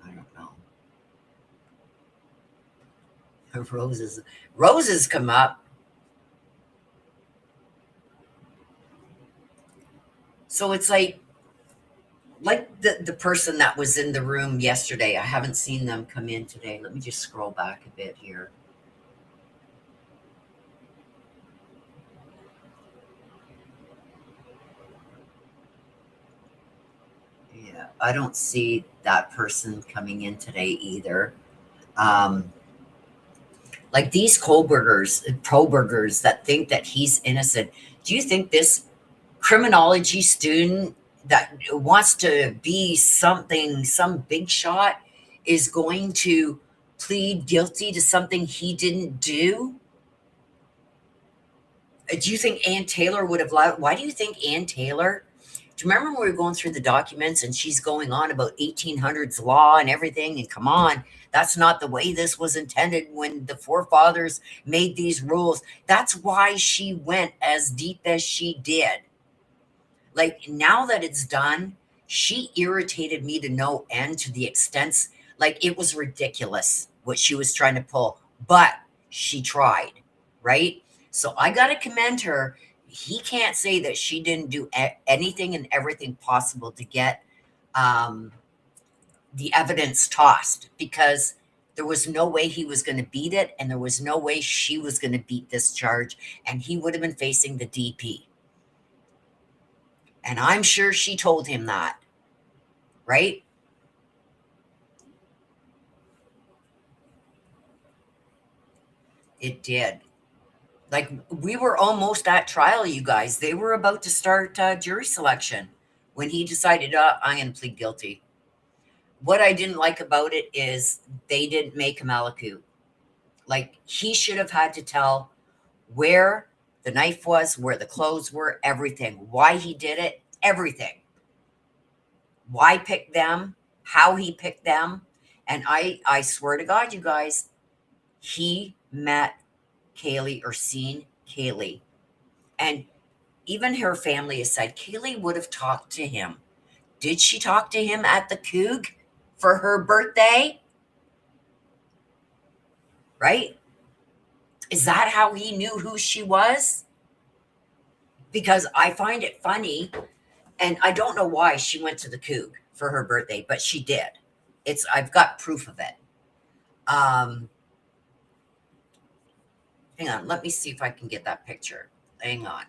I don't know. Roses come up. So it's like the person that was in the room yesterday. I haven't seen them come in today. Let me just scroll back a bit here. Yeah, I don't see that person coming in today either. Um, like these Kohlbergers that think that he's innocent. Do you think this criminology student that wants to be something, some big shot, is going to plead guilty to something he didn't do? Do you think Ann Taylor would have allowed? Why do you think Ann Taylor? Do you remember when we were going through the documents and she's going on about 1800s law and everything? And come on, that's not the way this was intended when the forefathers made these rules. That's why she went as deep as she did. Like now that it's done, she irritated me to no end to the extent like it was ridiculous what she was trying to pull, but she tried, right? So I got to commend her. He can't say that she didn't do anything and everything possible to get um, the evidence tossed because there was no way he was going to beat it, and there was no way she was going to beat this charge, and he would have been facing the DP. And I'm sure she told him that, right? It did. Like we were almost at trial, you guys. They were about to start jury selection when he decided, I'm going to plead guilty. What I didn't like about it is they didn't make him alicu. Like he should have had to tell where the knife was, where the clothes were, everything, why he did it, everything. Why pick them, how he picked them. And I swear to God, you guys, he met Kaylee or seen Kaylee. And even her family has said Kaylee would have talked to him. Did she talk to him at the Coug for her birthday? Right? Is that how he knew who she was? Because I find it funny, and I don't know why she went to the Coug for her birthday, but she did. I've got proof of it. Um, Hang on, let me see if I can get that picture. Hang on.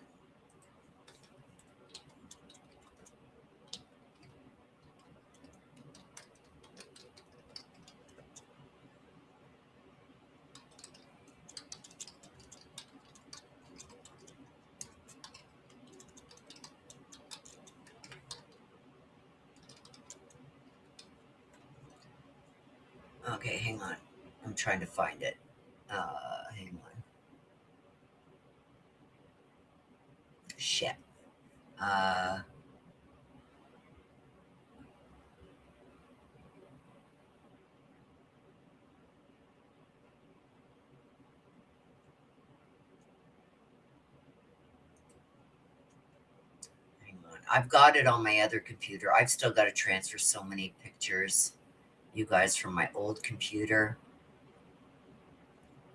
Okay, hang on. I'm trying to find it. Hang on. Shit. Uh, Hang on. I've got it on my other computer. I've still got to transfer so many pictures, you guys, from my old computer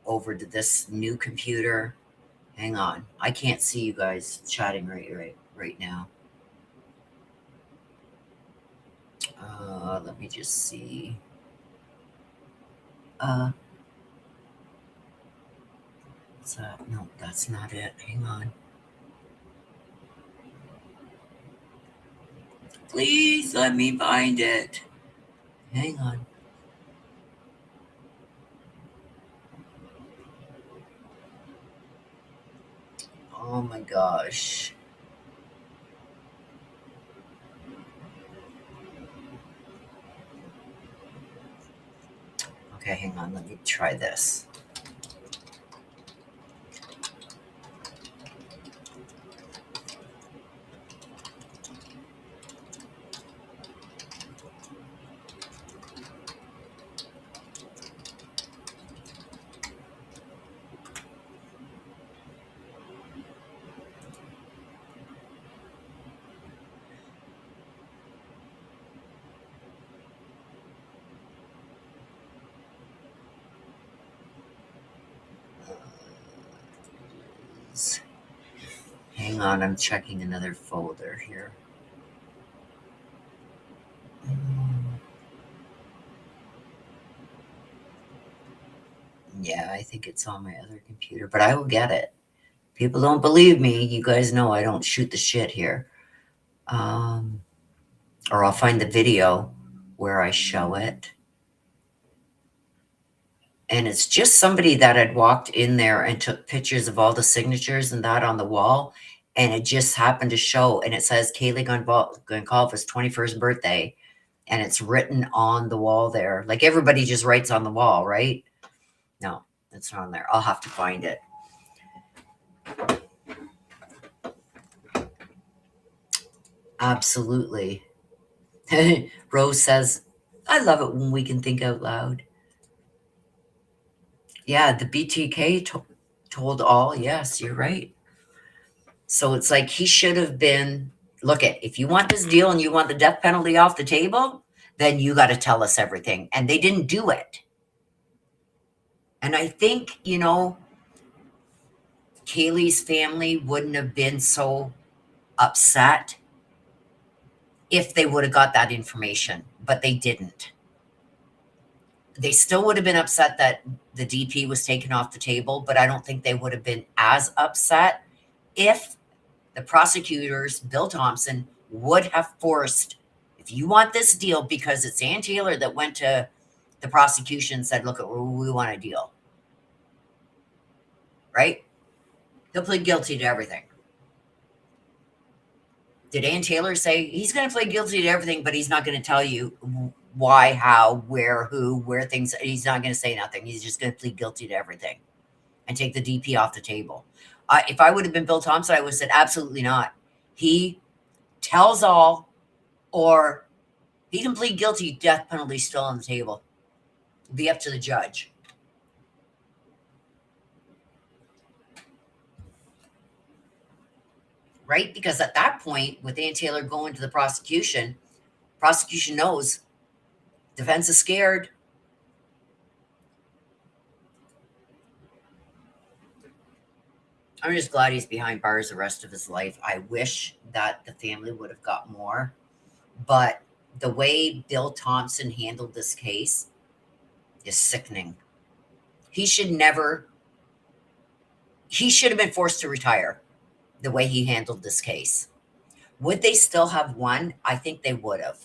over to this new computer. Hang on. I can't see you guys chatting right now. Let me just see. What's that? No, that's not it. Hang on. Please let me find it. Hang on. Oh my gosh. Okay, hang on. Let me try this. is. Hang on, I'm checking another folder here. Yeah, I think it's on my other computer, but I will get it. People don't believe me. You guys know I don't shoot the shit here. Um, or I'll find the video where I show it. And it's just somebody that had walked in there and took pictures of all the signatures and that on the wall. And it just happened to show. And it says Kaylee Goncalves' 21st birthday. And it's written on the wall there. Like everybody just writes on the wall, right? No, it's not on there. I'll have to find it. Absolutely. Rose says, I love it when we can think out loud. Yeah, the BTK told all. Yes, you're right. So it's like he should have been, look at, if you want this deal and you want the death penalty off the table, then you got to tell us everything. And they didn't do it. And I think, Kaylee's family wouldn't have been so upset if they would have got that information, but they didn't. They still would have been upset that the DP was taken off the table, but I don't think they would have been as upset if the prosecutors, Bill Thompson, would have forced, if you want this deal, because it's Ann Taylor that went to the prosecution and said, look, we want a deal. Right? He'll plead guilty to everything. Did Ann Taylor say he's going to plead guilty to everything, but he's not going to tell you why, how, where, who, where things, he's not going to say nothing. He's just going to plead guilty to everything and take the DP off the table. If I would have been Bill Thompson, I would have said, absolutely not. He tells all, or he can plead guilty, death penalty still on the table. It'll be up to the judge. Right? Because at that point, with Ann Taylor going to the prosecution knows defense is scared. I'm just glad he's behind bars the rest of his life. I wish that the family would have got more. But the way Bill Thompson handled this case is sickening. He should have been forced to retire the way he handled this case. Would they still have won? I think they would have.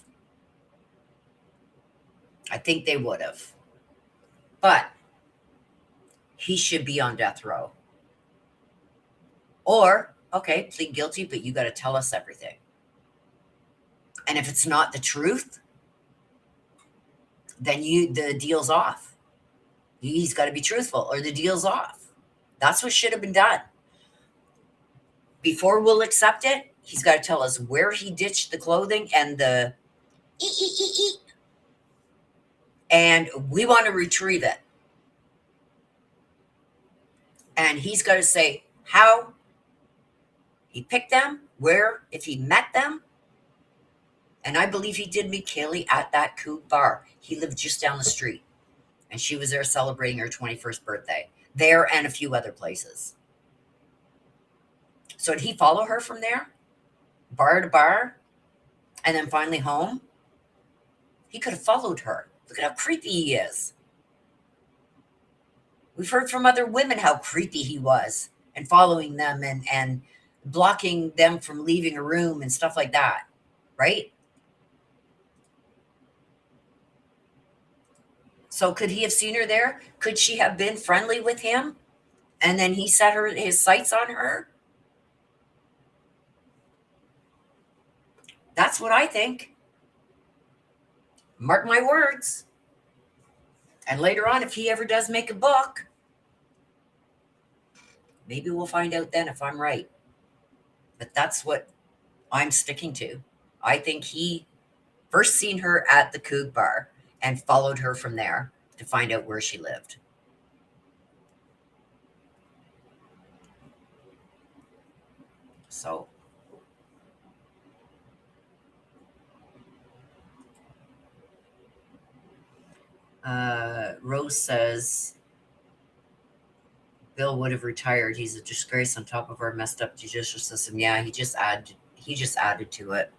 But he should be on death row. Or, okay, plead guilty, but you got to tell us everything. And if it's not the truth, then the deal's off. He's got to be truthful or the deal's off. That's what should have been done. Before we'll accept it, he's got to tell us where he ditched the clothing and the and we want to retrieve it. And he's got to say how he picked them, where, if he met them. And I believe he did meet Kaylee at that Coop bar. He lived just down the street. And she was there celebrating her 21st birthday. There and a few other places. So did he follow her from there? Bar to bar? And then finally home? He could have followed her. Look at how creepy he is. We've heard from other women how creepy he was and following them and blocking them from leaving a room and stuff like that. Right? So could he have seen her there? Could she have been friendly with him? And then he set his sights on her? That's what I think. Mark my words. And later on, if he ever does make a book, maybe we'll find out then if I'm right. But that's what I'm sticking to. I think he first seen her at the Coog bar and followed her from there to find out where she lived. So Rose says, Bill would have retired. He's a disgrace on top of our messed up judicial system. Yeah, he just added to it,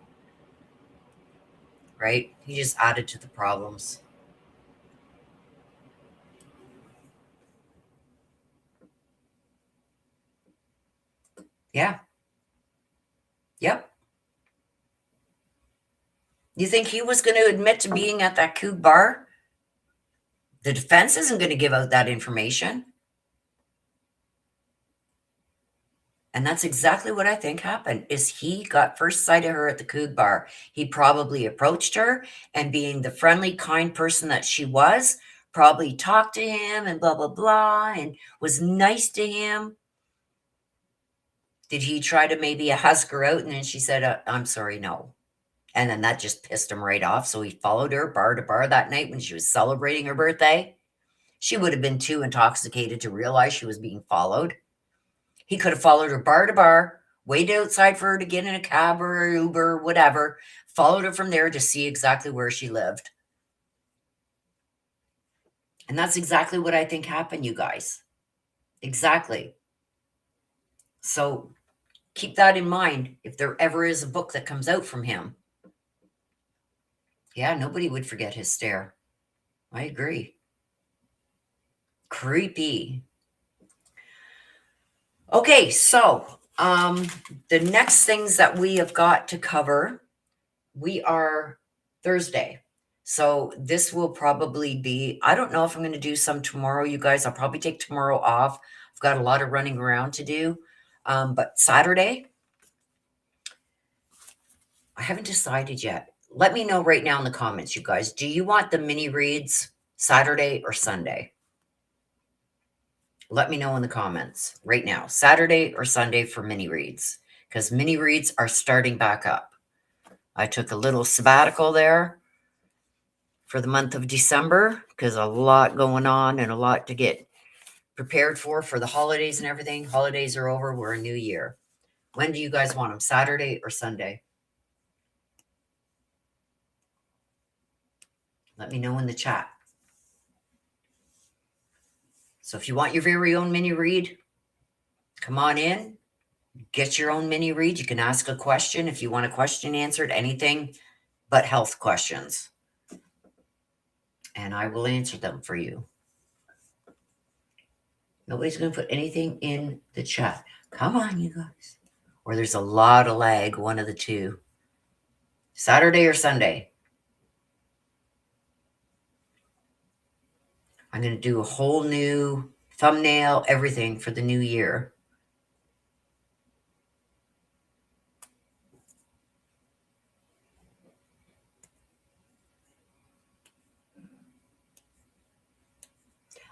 right? He just added to the problems. Yeah. Yep. You think he was going to admit to being at that Coug bar? The defense isn't going to give out that information. And that's exactly what I think happened is he got first sight of her at the Coug bar. He probably approached her and being the friendly, kind person that she was, probably talked to him and blah, blah, blah, and was nice to him. Did he try to maybe husk her out? And then she said, I'm sorry, no. And then that just pissed him right off. So he followed her bar to bar that night when she was celebrating her birthday. She would have been too intoxicated to realize she was being followed. He could have followed her bar to bar, waited outside for her to get in a cab or an Uber, or whatever, followed her from there to see exactly where she lived. And that's exactly what I think happened, you guys. Exactly. So keep that in mind if there ever is a book that comes out from him. Yeah, nobody would forget his stare. I agree. Creepy. Okay, so the next things that we have got to cover, we are Thursday. So this will probably be, I don't know if I'm going to do some tomorrow, you guys. I'll probably take tomorrow off. I've got a lot of running around to do. But Saturday, I haven't decided yet. Let me know right now in the comments, you guys. Do you want the mini reads Saturday or Sunday? Let me know in the comments right now, Saturday or Sunday for mini reads, because mini reads are starting back up. I took a little sabbatical there for the month of December because a lot going on and a lot to get prepared for the holidays and everything. Holidays are over. We're a new year. When do you guys want them, Saturday or Sunday? Let me know in the chat. So if you want your very own mini read, come on in, get your own mini read. You can ask a question if you want a question answered, anything but health questions. And I will answer them for you. Nobody's going to put anything in the chat. Come on, you guys. Or there's a lot of lag, one of the two. Saturday or Sunday? I'm going to do a whole new thumbnail, everything for the new year.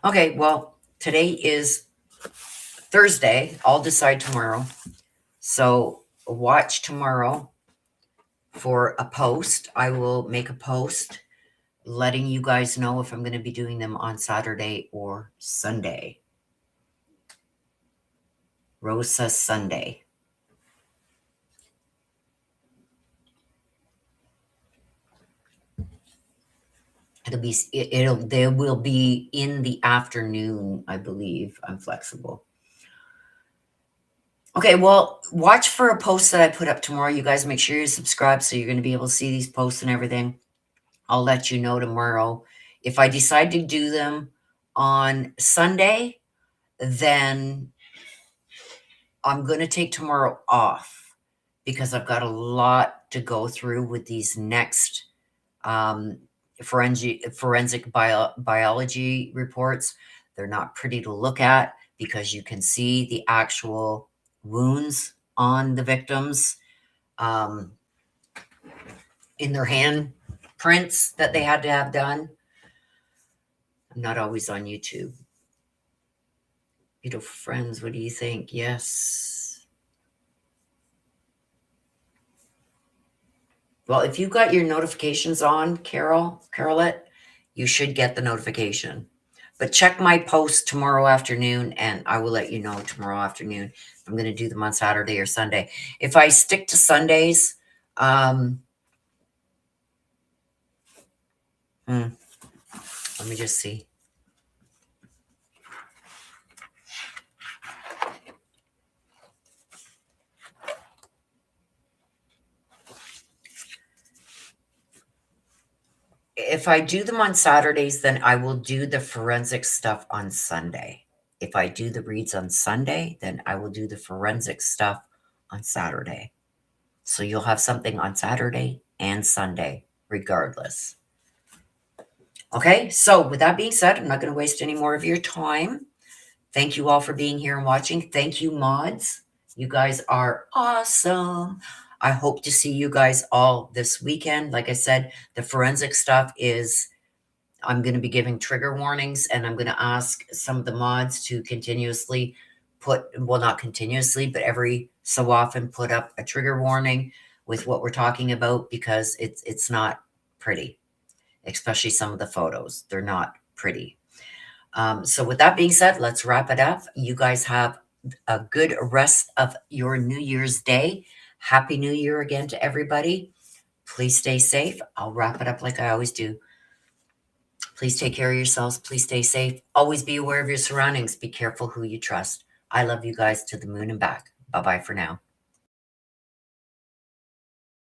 Okay, well, today is Thursday. I'll decide tomorrow. So watch tomorrow for a post. I will make a post letting you guys know if I'm going to be doing them on Saturday or Sunday. Rose says Sunday. They will be in the afternoon, I believe. I'm flexible. Okay, well, watch for a post that I put up tomorrow. You guys make sure you subscribe so you're going to be able to see these posts and everything. I'll let you know tomorrow. If I decide to do them on Sunday, then I'm going to take tomorrow off because I've got a lot to go through with these next forensic biology reports. They're not pretty to look at because you can see the actual wounds on the victims in their hand prints that they had to have done. I'm not always on YouTube. Beautiful friends, what do you think? Yes. Well, if you got your notifications on, Carolette, you should get the notification. But check my post tomorrow afternoon, and I will let you know tomorrow afternoon if I'm going to do them on Saturday or Sunday. If I stick to Sundays, let me just see. if I do them on Saturdays, then I will do the forensic stuff on Sunday. If I do the reads on Sunday, then I will do the forensic stuff on Saturday. So you'll have something on Saturday and Sunday, regardless. Okay, so with that being said, I'm not going to waste any more of your time. Thank you all for being here and watching. Thank you, mods. You guys are awesome. I hope to see you guys all this weekend. Like I said, the forensic stuff is, I'm going to be giving trigger warnings, and I'm going to ask some of the mods to continuously put, well, not continuously, but every so often put up a trigger warning with what we're talking about, because it's not pretty, especially some of the photos. They're not pretty. So with that being said, let's wrap it up. You guys have a good rest of your New Year's Day. Happy New Year again to everybody. Please stay safe. I'll wrap it up like I always do. Please take care of yourselves. Please stay safe. Always be aware of your surroundings. Be careful who you trust. I love you guys to the moon and back. Bye-bye for now.